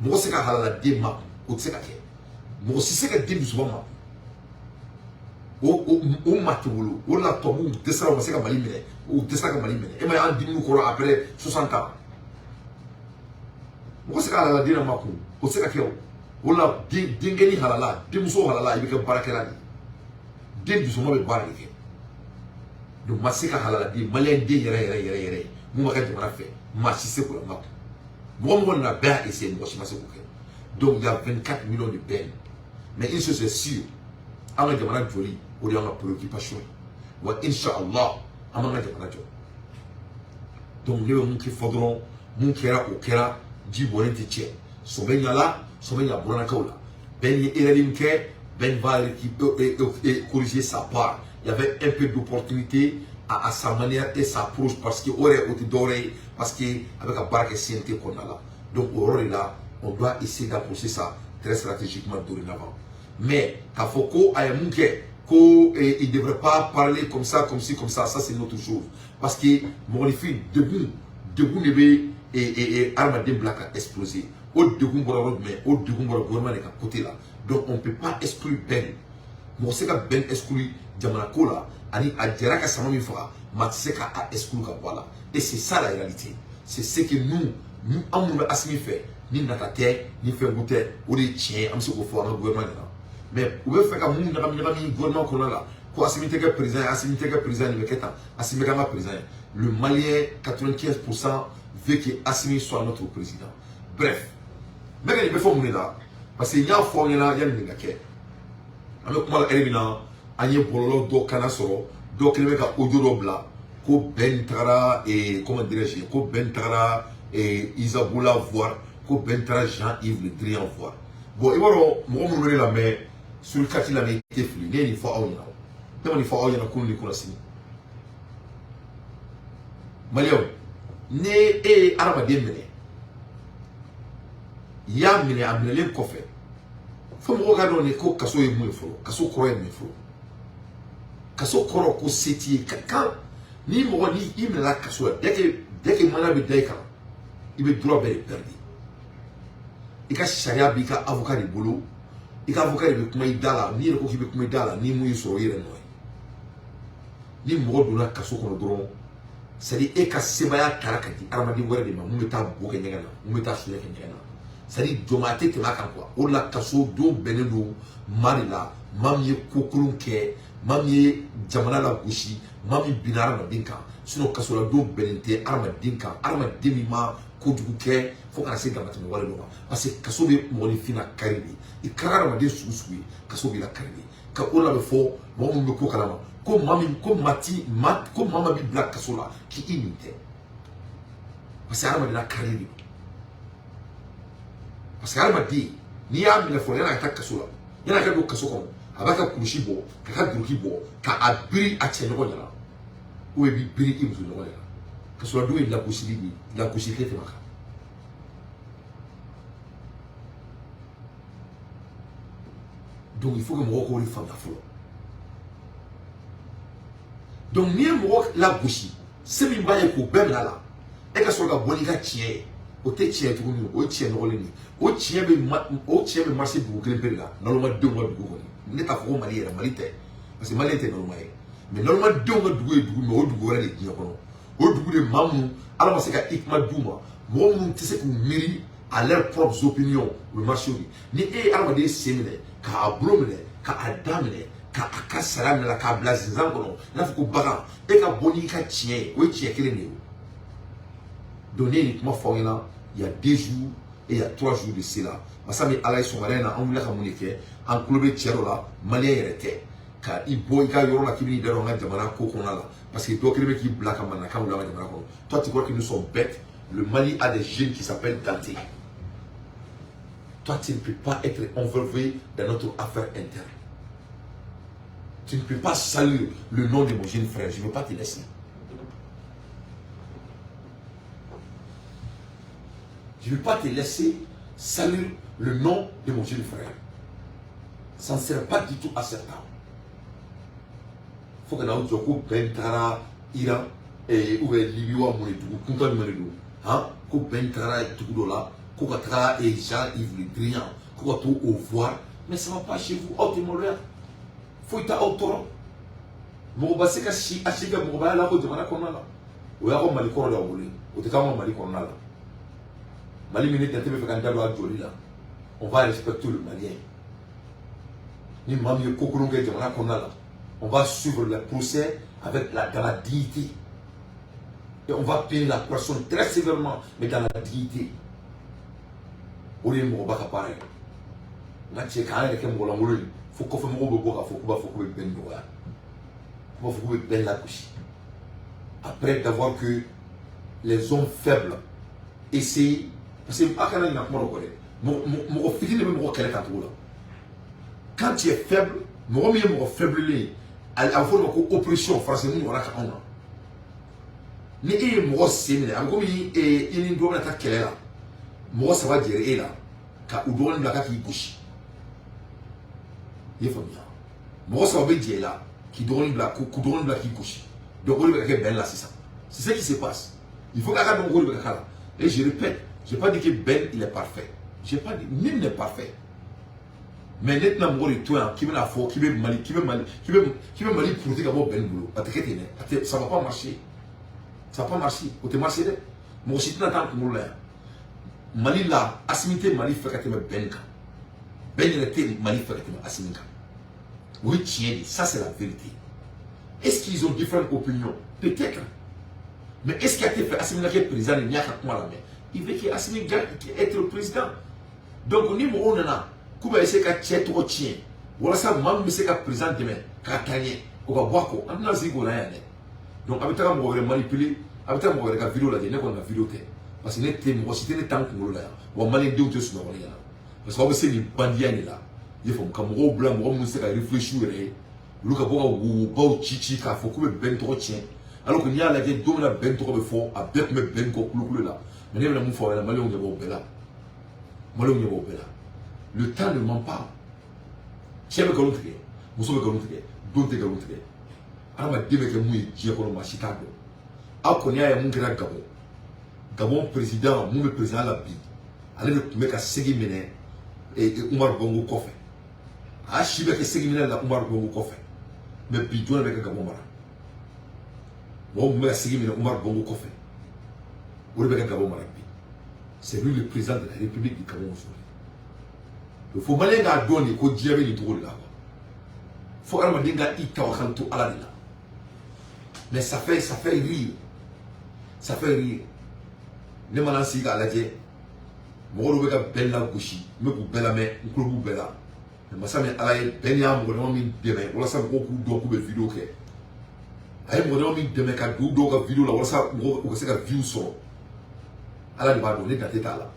Moi, c'est qu'à la déma, ou c'est qu'à faire. Moi, si c'est qu'à dire souvent, au matoulo, au la tombe, descend au Masséka Malimene, ou descend à Malimene. Et moi, en 10 minutes, après 60 ans. Moi, c'est qu'à la déma, ou c'est qu'à faire. Ou la dingeni halala, demuso halala, il veut que barakela. Den du sommet de barre. Donc, Masséka halala, dit malin de yere. Moi, je vais faire. Moi, si c'est pour la map. Moi, on a bien essayé de voir si c'est pour. Donc, il y a 24 millions de peines. Mais une chose est sûre, on a demandé joli, on a une préoccupation. Ou Inch'Allah, on a demandé joli. Donc, il y a un qui faudra, mon kera ou kera, dit bon, et tiens. Souvenirs là, souvenirs à Bonakaola. Ben Yerelimke, Ben va corriger sa part. Il y avait un peu d'opportunité à sa manière et sa approche parce qu'il aurait été doré, parce qu'avec la barre qui est qu'on a là. Donc, au rôle là, on doit essayer d'approcher ça très stratégiquement dorénavant. Mais, quand Foko a un mouquet, qu'il ne devrait pas parler comme ça, comme ci, comme ça, ça c'est une autre chose. Parce que mon fille, debout, et Armadin Black a explosé. Au debout, au debout, gouvernement est à côté là. Donc, on ne peut pas exclure Ben. Moi, c'est que Ben exclut Djamanako là, a Djeraka Samami Fara, Matseka a exclu Kabwala. Et c'est ça la réalité. C'est ce que nous, en nous assumé fait. Ni Nakate, ni fait goûter, ou des tiens, on se refait un gouvernement là. Mais, vous pouvez faire comme nous, un gouvernement qu'on a là. Pour assumer que président, le Malien, 95% veut que Assimi soit notre président. Bref, mais il faut que là, parce qu'il y a un fond, il y a un négatief. Alors, comment elle est là, il y a un bololo do canasoro, donc il y a un audio blanc, ko Ben Tara et comment dirais-je, ko Ben Tara et Isaboula voir, ko Ben Tara Jean-Yves Le Drian voir. Bon, il va moi me la main sur le quartier la main été flou, il faut avoir une. Il faut avoir une couleur de couleur. Malio, ne et Arabadien mené. Ya mené à mené le coffre. Faut me regarder on est quoi kaso est moins fort, kaso croit est moins fort. Kaso croit ko seti quand ni mo ni il me la kaso dès que mana be daika il be droit be perdu. Il ka sharia bi ka avocat de boulot, il ka avocat be kuma idala ni ko ki be kuma idala ni mu yso yere no. Ni mo do na kaso ko dron c'est-à-dire et ka sebaya tarakati aramadi wore de ma mu ta boke nyana mu ta suye ke nyana c'est-à-dire domate te maka quoi o la kaso do benelo marila mamie kokulun ke mamie jamana la gushi mamie binara na dinka sino kaso la do benente arma dinka arma demima kodugu ke fo kana se gamati me wale no parce que kaso be moni fina karibi e karara ma de suusui kaso be la karibi ka o la be fo mo mo ko kala ko mami ko mati mat ko mama bi black kasola ki imite parce que arma de la karibi parce que arma di ni ya mi le fo yana ta kasola yana ka do kaso ko abaka kurushi bo ka duruki bo ka abiri a che no nyala o bi biri imzu no nyala kasola do la kushili te maka Donc il faut que moi qu'on fasse la foule. Donc ni moi la bouche, c'est même pas pour ben là. Et que soit la bonne gars tient, au té tient tout nous, au tient nous les ni, au tient be marché pour que les là. Normalement 2 mois de goût. N'est pas pour Mali la Mali parce que Mali était normal. Mais normalement 2 mois de goût, mais au goût les gens kono. Au goût de mamou, alors c'est qu'à ikma douma. Moi mon tu sais que miri à leurs propres opinions le marché ni alors des séminaires ka abromene ka adamene ka akasara la ka blazin kono na fuko baga et ka boni ka tien o tien kele ne donner uniquement là il y a 2 jours et il y a 3 jours de cela parce que ala son marena on voulait communiquer en club tiero là malien était ka ibo ka yoro la kibini de ronga jamana ko kona là parce que dokere qui black amana ka wala jamana ko toi tu crois que nous sommes bêtes. Le Mali a des jeunes qui s'appellent Dante. Toi, tu ne peux pas être envolé dans notre affaire interne. Tu ne peux pas saluer le nom de mon jeune frère. Je ne veux pas te laisser. Je ne veux pas te laisser saluer le nom de mon jeune frère. Ça ne sert pas du tout à cet homme. Il faut que nous ayons Bentara, Iran, et Libye ou Amouretougou, Kuntan Meredou. Hein, ko ben tra tout là, ko tra et Jean-Yves Le Drian, ko tout au voir, mais ça va pas chez vous, au Montréal. Faut être autorant. Mon basse ka si achiga mon ba la ko demana ko na. O ya ko mali ko la wuli. O te ka mo mali ko na la. Mali minute tebe fe kanda lo joli là. On va respecter le malien. Ni mami ko ko ngé demana ko na la. On va suivre le procès avec dans la dignité. Et on va payer la personne très sévèrement, mais dans la dignité. Au lieu de me rebattre pareil. Quand tu es quand même il faut qu'on fasse un peu de couche. Après d'avoir que les hommes faibles essayent. Parce que quand tu es faible, faible, oppression, forcément, ni e mo semina am komi ini do na ta kelela mo sa wa jere ela ka udon la ka ki bushi ye famia mo sa be jela ki don la ku don la ki bushi donc on va ben là c'est ça c'est ce qui se passe il faut qu'à don go ka et je répète j'ai pas dit que Ben il est parfait j'ai pas dit nul n'est parfait mais maintenant mo toi qui me la faut qui me mali pour dire que Ben boulot parce que ça va pas marcher. Ça n'a pas marché. Au te marché de. Moi aussi, tu n'attends que moi là. Mali là, assimilé Mali fait que tu me benka. Ben il était Mali fait que tu me assimilé. Oui, tiens, ça c'est la vérité. Est-ce qu'ils ont différentes opinions? Peut-être. Mais est-ce qu'il a été fait assimiler le président de Niaka Kumala? Il veut qu'il assimile être le président. Donc, on dit, on a Kuba essaie de tirer tout au tien. Voilà ça, même si c'est le président demain, quand on va boire quoi? On a zigo là. Donc, avec ça, on va manipuler. Avec ça, on va regarder la vidéo là. On va la vidéo. Parce que si tu es temps qu'on là, on va manipuler tout ce qu'on a. Parce qu'on va essayer de bandier là. Il faut que mon blanc, on va réfléchir. Le cas où on va chichi, il faut que ben trop tient. Alors qu'il y a la guerre d'homme là, ben trop fort, avec mes ben trop là. Mais il y a mon frère, la Malon est là. Malon est là. Le temps ne ment pas. Si vous avez un truc, vous savez un truc, d'autres un truc. Alors, je vais vous dire que je suis Chicago. Alors, il y a un Gabon. Gabon président, mon président l'a dit. Allez, vous mettez à Segui Mene et Oumar Bongo Kofe. Ah, je vais que Segui Mene là, Oumar Bongo Kofe. Mais puis, tu vas avec Gabon Mara. Moi, je vais Segui Mene, Oumar Bongo Kofe. Vous avez Gabon Mara. C'est lui le président de la République du Gabon aujourd'hui. Il faut malin à donner qu'au diable du tour là. Il faut que les gens aient tout à la là. Mais ça fait rire. Ça fait rire. Les malins s'y à la guerre. Moi, je vais ben la gauche. Je vais ben la main. Je vais ben la. Mais ça m'est allé ben ya mon ami demain. Voilà ça beaucoup d'où de vidéo que. Aïe mon ami demain quand d'où de vidéo là. Voilà ça on sait que view son. Alors il va donner ta tête là.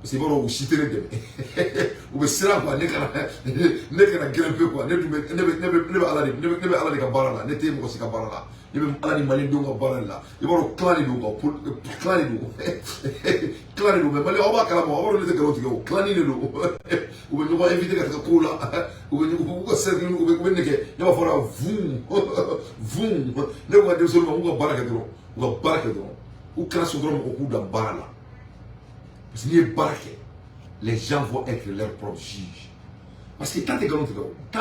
parce que baro cité de ou be sira quoi ne kana grimper quoi ne be ala de ka barala ne te mo ka barala ne be ala ni mali do ka barala e baro clani do ko clani do mais mali o ba kala mo o baro ne te garo tigo clani do ou be no ba inviter ka ko la ou be ko servir ou be ne ke ne ba fora vum ne ko de solo mo ko baraka do ou kana so do mo ko da barala. Parce que les gens vont être leurs propres juges. Parce que tant que tant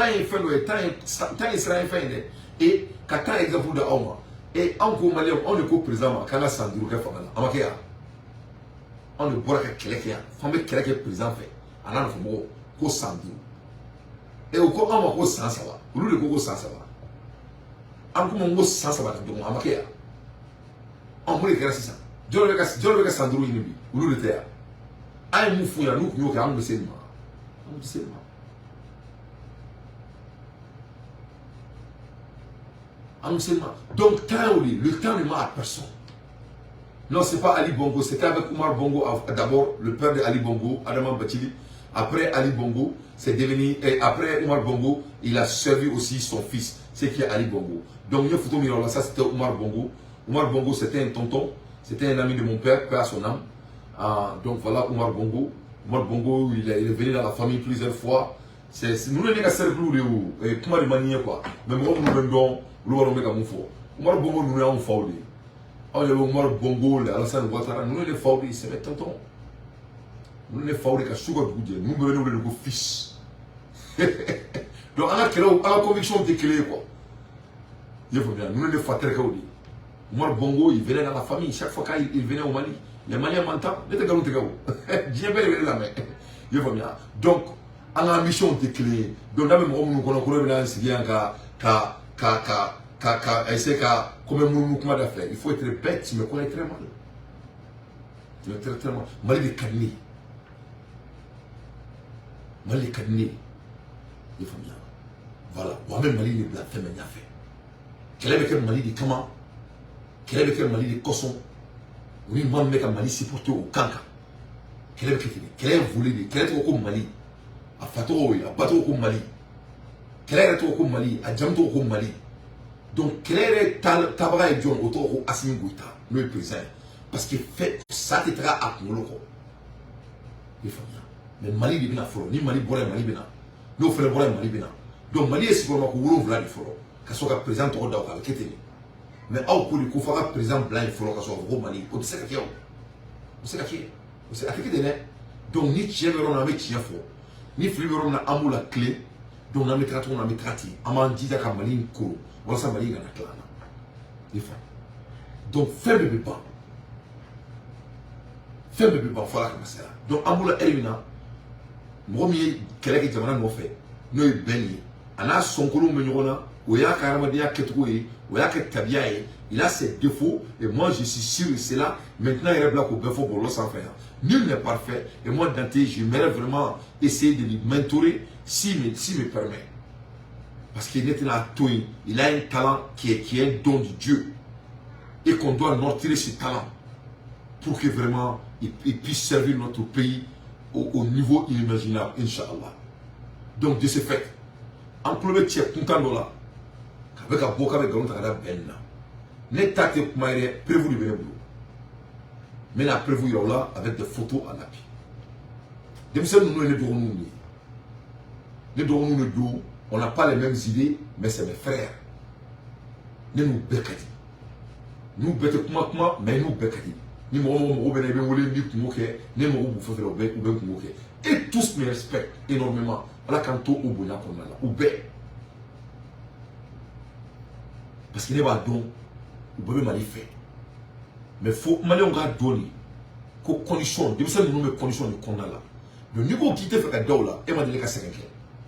il sera fait et quand tant exemple de Auma et encore malien on ne peut présent quand la Sandro fait famana amakia on ne boit que quelqu'un famille quelqu'un présent fait alors faut mo ko Sandro et au ko ama ko sans savoir lu le ko sans savoir encore mo sans savoir donc amakia on peut faire ça Dieu le ka Sandro inibi lu le terre ay mu fuya nous nous ka am musulman donc le temps ne ment à personne. Non, c'est pas Ali Bongo, c'était avec Omar Bongo d'abord, le père de Ali Bongo, Adama Bachili. Après Ali Bongo, c'est devenu, et après Omar Bongo, il a servi aussi son fils, c'est qui est Ali Bongo. Donc, ça c'était Omar Bongo. Omar Bongo, c'était un tonton, c'était un ami de mon père, père à son âme. Donc voilà, Omar Bongo. Omar Bongo, il est venu dans la famille plusieurs fois. Nous ne sommes pas servis et comment de manier quoi. Mais moi, nous vendons, nous allons mettre mon faux. Omar Bongo, nous avons faudé. Omar Bongo, Alassane Ouattara, nous avons faudé, c'est mes tontons. Nous avons faudé qu'à Souga Boudje, nous venons de vos fils. Donc, on a la conviction de clé quoi. Il faut bien, nous avons fait très bien. Omar Bongo, il venait dans la famille, chaque fois qu'il venait au Mali. Les Maliens m'entendent, ne te galons te galons. Dieu veut la main. Il faut bien. Donc, on a une mission de clé. Donc, là, même si nous connaissons bien il faut être bête, tu me connais très mal. Tu me connais très mal. Mali de Kani. Mali de Kani. Il faut bien. Voilà. Moi-même, Mali de Blanc, fait mes affaires. Quel est le Mali de Kama? Quel est le Mali de Kosson? Oui, moi, je suis Mali supporté au Kanka. Quel est voulu quel est au Mali? À Fatou, à Batou au Mali. Quel est au Mali? À Djamto au Mali. Donc, quel est Tabara et John autour de Assimi Gouita, le président? Parce que fait ça, tu seras à Moloko. Il faut bien. Mais Mali de Bina Foro, ni Mali Bola Mali Bina. Nous faisons Bola Mali Bina. Donc, Mali est sûrement que vous voulez le Foro. Qu'à soit président au Daouka, le Kété. Mais au lieu de faire président blanc, il faut que ce soit au Mali. On sait qu'il y a. On sait qu'il y a. On sait qu'il y a. Donc, ni tiens, on a mis tiens fort. Ni flûte, on a amour la clé. Donc, on a mis traité, on a mis traité. On a dit que Mali est cool. On a Mali est clan. Il faut. Donc, fais le bébé. Fais le bébé, il faut la commencer là. Donc, amour la Elina. Moi, quel est que tu m'as fait? Nous, il est béni. On a son colon, mais on a. Il a ses défauts et moi je suis sûr que c'est là. Maintenant il est là pour faire pour l'autre faire. Nul n'est parfait et moi Dante j'aimerais vraiment essayer de lui mentorer s'il me permet. Parce qu'il est là, il a un talent qui est un don de Dieu et qu'on doit nurturer ce talent pour que vraiment il puisse servir notre pays au niveau inimaginable, Inch'Allah. Donc de ce fait, en premier tiers, tout le temps là. Avec un beau avec un talent ben n'est pas prévu du bénévole. Mais la prévu là avec des photos à l'appui. Depuis ça, nous les deux, on n'a pas les mêmes idées, mais c'est mes frères. Nous nous bécadi. Nous bécadi comment, mais nous bécadi. Nous et tous me respectent énormément. Voilà quand on au bonheur qu'on a là. Ou bé. Parce qu'il n'est pas don, ou bébé m'a fait. Mais il faut que on donner qu'aux conditions, de ça nous met conditions de qu'on a là. Le niveau qui te fait que là, et m'a dit que c'est quelqu'un.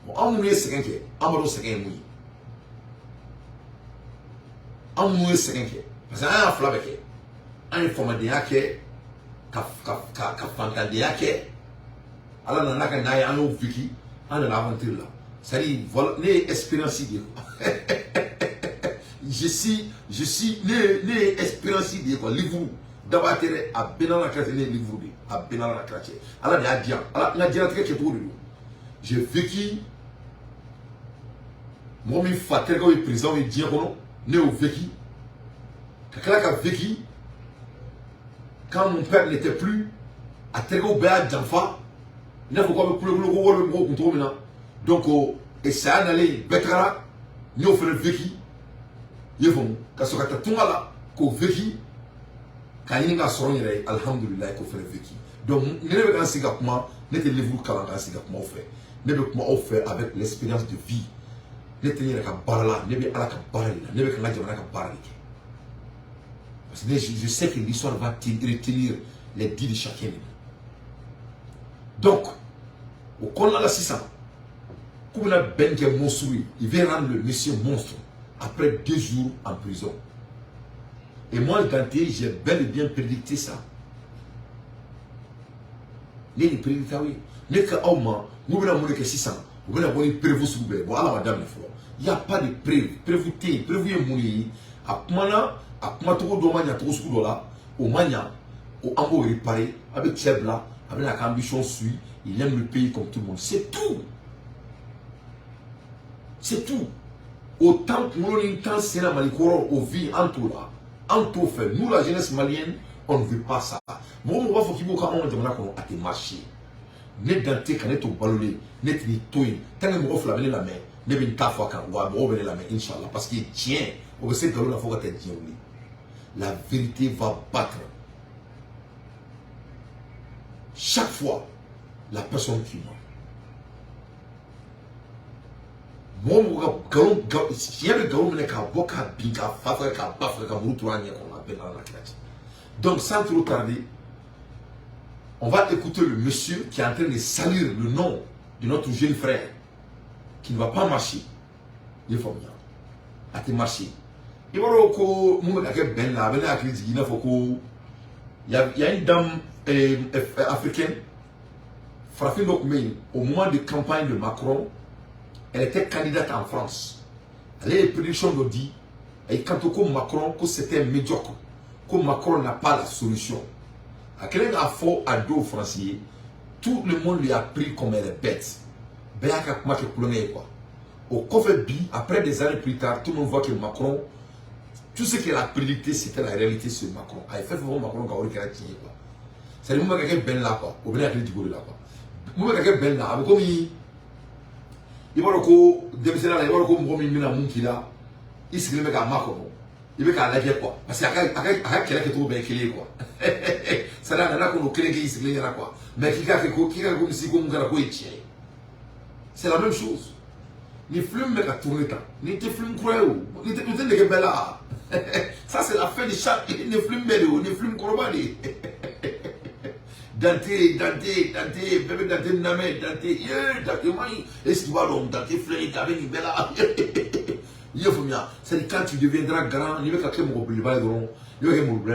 Bon, on nous est c'est quelqu'un, on m'a dit c'est quelqu'un. On nous est c'est quelqu'un. Parce que un flamme avec un informatique ka fantan de yake. Alors on a qu'un aïe en eau Vicky, on a l'aventure là. C'est-à-dire, voilà, les expériences idées. Je suis les expériences idées quoi. Livre, dabatere a benala classe les livres a benala classe ala de adia ala na dira ke tout j'ai vécu moi mi fatel ko président et dire kono né au vécu kakala ka vécu quand mon père n'était plus à Tego Béa d'enfant il faut quoi le donc et ça allait Bekara nous fait le vécu ils vont parce que tout là qu'au vécu quand il y a son yére alhamdulillah qu'au fait le vécu donc ne le pas si gapement n'était les vous quand si gapement fait ne le comment on fait avec l'expérience de vie n'était ni la barla ne be ala ka barla ne be kana jamana ka barla parce que je sais que l'histoire va retenir les dits de chacun. Donc, au Kona la 600, comme la Benke Monsoui, il vient rendre le monsieur monstre après 2 jours en prison. Et moi, le Dante, j'ai bel et bien prédicté ça. Les prédictés, oui. Mais quand on nous venons à 600, vous venez à voir prévu sur le voilà, madame, il n'y a pas de prévu. Prévu, prévu, mouni. À Kumana, à Kumatoko, Domania, Toskodola, au Mania, au Ambo réparé, avec Tchebla, avec la ambition suit, il aime le pays comme tout le monde. C'est tout. C'est tout. Autant que nous l'entendons, c'est la malicoro au vie en tout là. En tout fait. Nous, la jeunesse malienne, on ne veut pas ça. Bon, on va faut qu'il y ait un peu de marché. Net danté, quand on est au balolé, net ni toy. Tant que on fait la main, ne bien ta fois quand on va la main, Inch'Allah. Parce qu'il tient. On sait que la fois que la vérité va battre. Chaque fois, la personne qui meurt. Moi, si y a le donc, sans trop tarder, on va écouter le monsieur qui est en train de salir le nom de notre jeune frère qui ne va pas marcher. Il faut bien. À te marcher. Il va il y a une dame africaine, Frafine au moment de campagne de Macron, elle était candidate en France. Elle a eu les prédictions de dit, et quand on Macron, que c'était médiocre, que Macron n'a pas la solution. À quel a fort à dos français, tout le monde lui a pris comme elle est bête. Au Kofi, après des années plus tard, tout le monde voit que Macron, tout ce qu'elle a prédicté, c'était la réalité sur Macron. Elle fait vraiment Macron qui a eu quoi. C'est le moment que quelqu'un ben là quoi, au bien avec du goût là quoi. Le moment que quelqu'un ben là, avec comme il va le coup, démissionner là, il va le coup, comme il m'a montré là, il se met à Macron. Il veut qu'à la guerre quoi. Parce qu'il y a quelqu'un qui est trop bien qu'il quoi. Ça n'a pas qu'on crée qu'il se met là quoi. Mais qui a fait quoi, qui a comme si comme on a quoi tient. C'est la même chose. Ni flume mais à tourner temps. Ni te flume croyez-vous. Ni te que ben là. Ça c'est la fin de chaque. Ni flume mais ni flume croyez. Dante, bébé Dante Namé, Dante, Maï, est-ce qu'il va donc Dante Flé, Dante Bella? C'est quand tu deviendras grand, il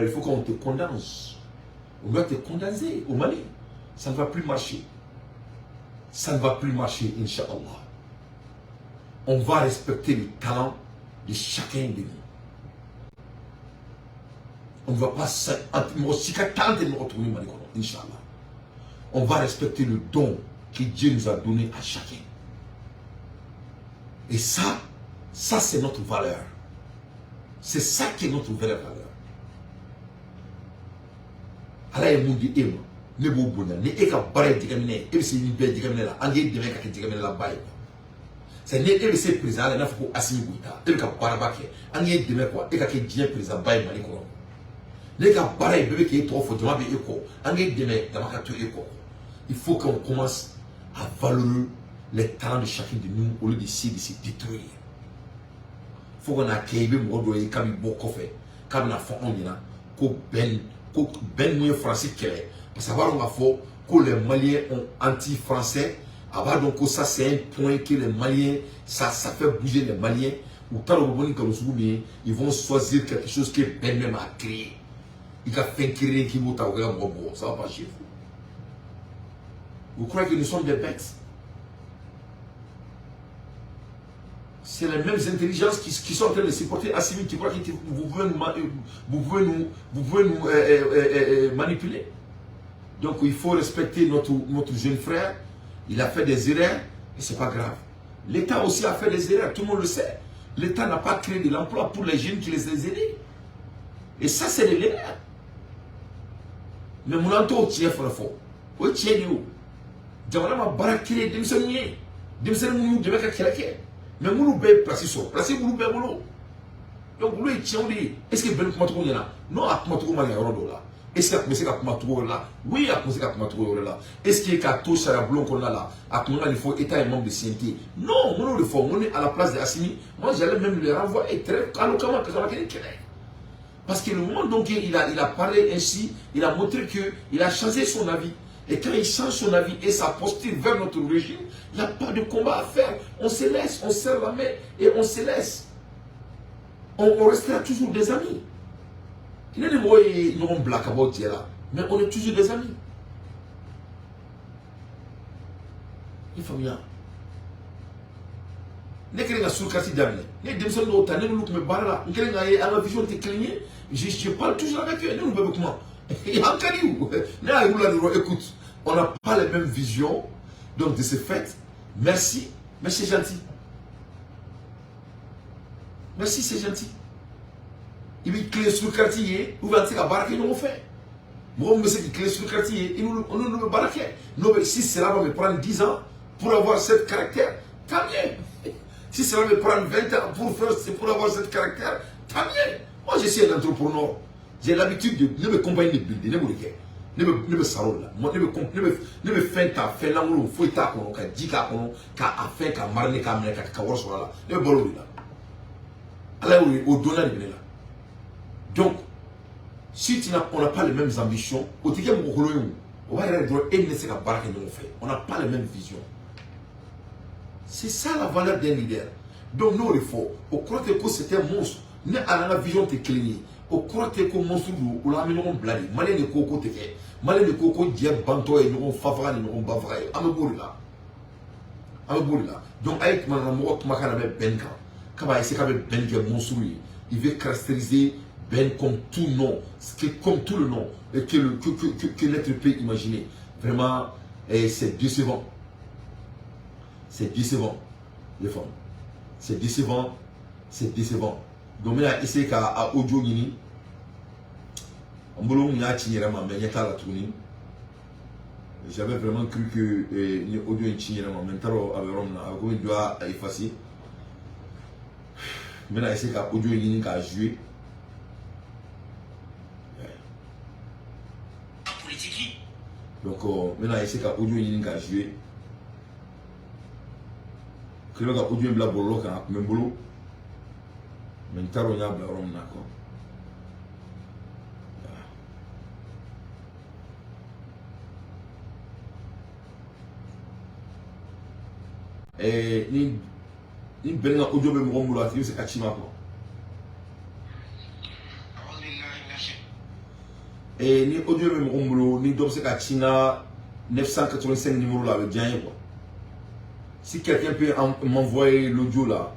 faut qu'on te condense. On doit te condenser au Mali. Ça ne va plus marcher. Ça ne va plus marcher, Inch'Allah. On va respecter le talent de chacun de nous. On ne va pas Inch'Allah. On va respecter le don que Dieu nous a donné à chacun. Et ça c'est notre valeur. C'est ça qui est notre vraie valeur. Allah est mon Dieu, ne vous bonne, ne est qu'à barrer digaminer, et c'est une belle digaminer là, en gué de mec à digaminer la baille. C'est né et c'est président, il n'a pas assis Bouta, et qu'à barbaque, en gué de mec quoi, et qu'à dire président baille malicoro. Les gars, pareil, bébé qui est trop fort, demandez écho. Il faut qu'on commence à valoriser les talents de chacun de nous au lieu d'essayer de se détruire. Il faut qu'on accueille les gens qui ont beaucoup fait. Comme on a fait, ben français qui est. Parce que les Maliens ont anti-français. Donc ça c'est un point que les Maliens, ça fait bouger les Maliens. Ou ils vont choisir quelque chose que Ben même a créé. Il a fait créer qui vous t'a ça va pas chez vous. Vous croyez que nous sommes des bêtes? c'est les mêmes intelligences qui sont en train de supporter Assimi, qui croient que vous pouvez nous manipuler. Donc il faut respecter notre jeune frère. Il a fait des erreurs et c'est pas grave. L'État aussi a fait des erreurs, tout le monde le sait. L'État n'a pas créé de l'emploi pour les jeunes qui les a aidés. Et ça, c'est de l'erreur. Mais mon entour tient fort. Oui, tient où? Jamana ma barakire demsoniye. Demsoni mou de meka keleke. Mais mou be place so. Place mou be bolo. Donc lui tient est-ce que ben kuma to yana? Non, a kuma to ma yoro là. Est-ce que monsieur ka kuma to là? Oui, a monsieur ka kuma to là. Est-ce que ka to sara blon qu'on là? A kuma il faut état et membre de CNT. Non, mon le faut, on est à la place de Assimi. Moi j'allais même le renvoyer très calmement que ça va qu'il parce que le moment donc il a parlé ainsi, il a montré qu'il a changé son avis. Et quand il change son avis et sa posture vers notre régime, il n'y a pas de combat à faire. On se laisse, on serre la main et on se laisse. On restera toujours des amis. Il y a des mots qui nous black about là, mais on est toujours des amis. Il faut bien. Ne kelen ka surkati daminɛ ne denmisɛnnin dɔw ta ne n'olu tun bɛ baara la n kelen ka ye an ka vision tɛ kelen ye je parle toujours avec eux ne n'olu bɛɛ bɛ kuma an ka di ne y'a y'u la dɔrɔn écoute on n'a pas les mêmes visions donc de ce fait merci mais c'est gentil merci c'est gentil i bɛ tilen surkati ye ou bien an tɛ se ka baara kɛ ɲɔgɔn fɛ mɔgɔ min bɛ se k'i tilen surkati ye i n'olu bɛ baara kɛ n'o bɛ si cela va me prendre 10 ans pour avoir ce caractère tant mieux. Si cela me prend 20 ans pour avoir ce caractère, tant mieux. Moi, je suis un entrepreneur. J'ai l'habitude de me compagner de builder, ne me salon là. Moi, ne me faire ta fait là où faut ta kono, ka dika kono, ka afin, ka marne, ka mene, ka wor sur là. Ne me bolo là. Alors, au donner de là. Donc, si on n'a pas les mêmes ambitions, au ticket on va y aller droit et ne sait pas barrer nous fait. On n'a pas les mêmes visions. C'est ça la valeur d'un leader. Donc nous, il faut. On croit que c'est un monstre. Nous avons la vision de clinique. On croit que c'est un monstre ou la maison blindée. Malé de coco te fait. Malé de coco diable banto et nous favra et nous bavra. Amebouri là. Amebouri là. Donc avec mon amour, tu m'as fait Benka. Kaba essaie avec Benka monstre. Il veut caractériser Ben comme tout nom, comme tout le nom que l'être peut imaginer. Vraiment, c'est décevant. C'est décevant, les femmes. C'est décevant, c'est décevant. Donc, on a essayé qu'à audio gini, on a tourné. J'avais vraiment cru que audio est maintenant avec doit effacer. Mais on a essayé qu'à audio gini qu'à jouer. Donc, on a essayé qu'à audio gini qu'à jouer. Que le gars audio bla bolo quand même bolo mais taro nya bla rom nako et ni benga audio be mo ngolo ati c'est kachima ko et ni audio be mo ngolo ni dom c'est kachina 985 numéro là avec bien quoi. Si quelqu'un peut m'envoyer l'audio là,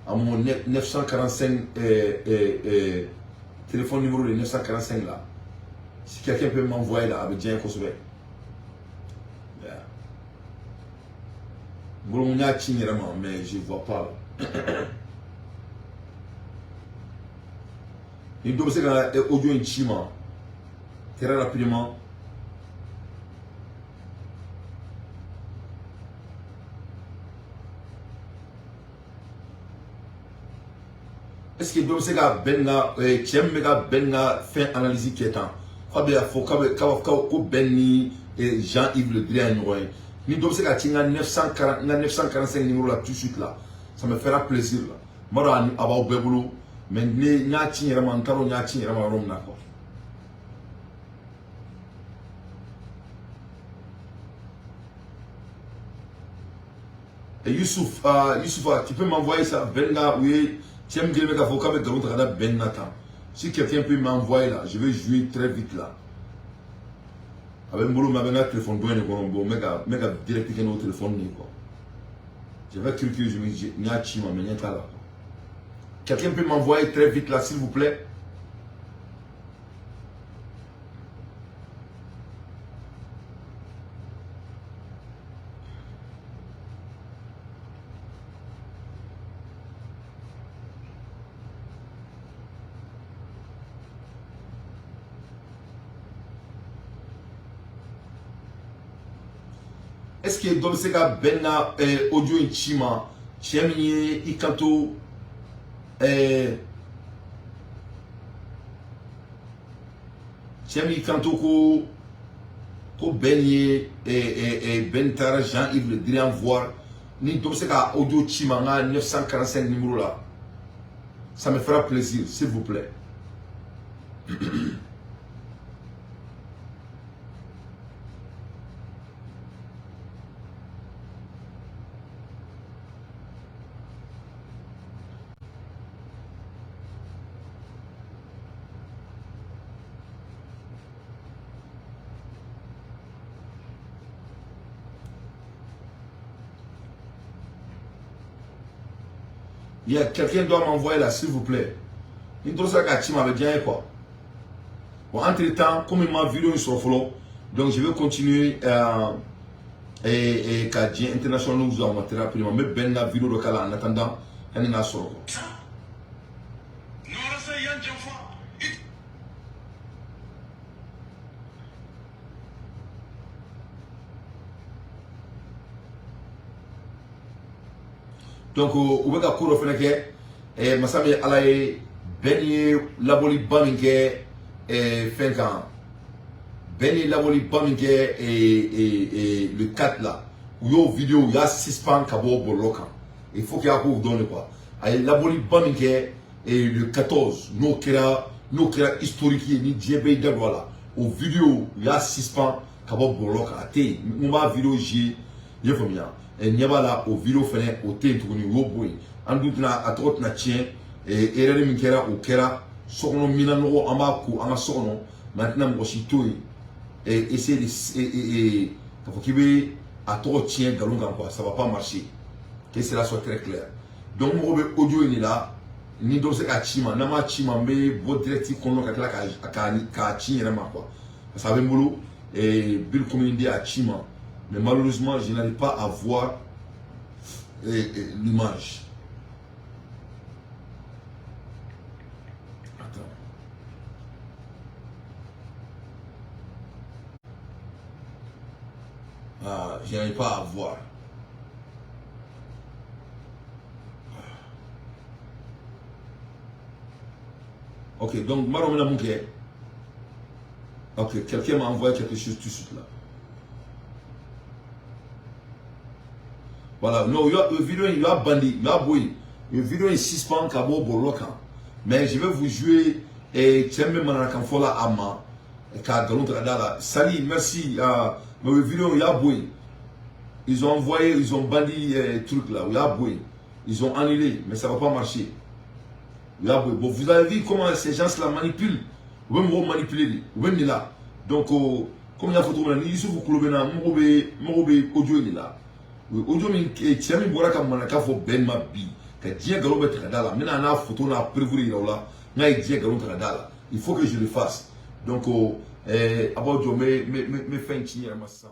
à mon 945 téléphone numéro de 945 là, si quelqu'un peut m'envoyer là, avec Dien Kosobe. Mais je ne vois pas. Il doit être audio inchima. Très rapidement. Est-ce que c'est que Benga, Benga fait analyse qui est temps? Il faut que Benni et Jean-Yves Le Drian, ni donc c'est que 945 numéros là tout de suite là, ça me fera plaisir là. Moi, avoir Bebolo, mais n'a tiré mon talon, n'a tiré mon rhum d'accord. Et Youssouf, tu peux m'envoyer ça, Benga, oui. Si quelqu'un peut m'envoyer là, je vais jouer très vite là. Avec mon téléphone, je vais directement au téléphone. J'avais cru que je me disais, mais il y a là. Quelqu'un peut m'envoyer très vite là, s'il vous plaît? Est-ce que dans ce cas, Benna audio et Chima, Chemie, Ikato, Chemie, Ikato, ko Benye, Bentara, Jean-Yves Le Drian voir, ni dans ce cas, audio Chima, 945 numéro là. Ça me fera plaisir, s'il vous plaît. Il y a quelqu'un doit m'envoyer là, s'il vous plaît. Il doit savoir que m'avait bien quoi. Bon, entre temps, comme ma vidéo sur follow, donc je vais continuer et Kadji International nous a montré rapidement. Mais ben la vidéo locale en attendant, elle n'a sur. Donc, au bout de la cour, et Massami Alaye, Benny Laboli Baminke, et Fenkan. Benny Laboli Baminke, et le 4 là, où il y a une vidéo, il y a 6 pans Kabo Bolokan. Il faut qu'il y ait un coup donné quoi. Et Laboli Baminke, et le 14, nous créa historique, ni Djebe Dabwala. Au vidéo, il y a 6 pans Kabo Bolokan. Até, ma vidéo, j'ai, il faut bien. Et n'y a pas là au vidéo fenêtre au thé tourné au boy en doute na à trop na tien et erreur minkera au kera sono minano amaku ama sono maintenant aussi tout et essayer et faut qu'il be à trop tien galonga quoi ça va pas marcher que cela soit très clair donc mon audio ni là ni donc c'est kachima na ma chima me bo directif kono ka ka chien ma quoi ça veut boulot et bill community à chima. Mais malheureusement, je n'arrive pas à voir l'image. Attends. Ah, je n'arrive pas à voir. Ok, donc, Maromena Mouké. Ok, quelqu'un m'a envoyé quelque chose tout de suite là. Voilà, non, il y a une vidéo, il y a bandit, il y a boy. Une vidéo est 6 pans Kabo Bolokan. Mais je vais vous jouer et Tchembe Manarakamfola Ama. Et Kagalon Tradala. Salut, merci. Mais une vidéo, il y a boy. Ils ont envoyé, ils ont bandit truc là, il y a boy. Ils ont annulé, mais ça ne va pas marcher. Il y a boy. Bon, vous avez vu comment ces gens la manipulent. Vous pouvez me manipuler, vous pouvez me là. Donc, comme il y a photo, il faut que vous ayez audio là. Audio mi tiami bora ka manaka fo ben ma bi ka dia galo be tradala mena na photo na prévu là ngai dia galo tradala il faut que je le fasse donc about me fin tier massa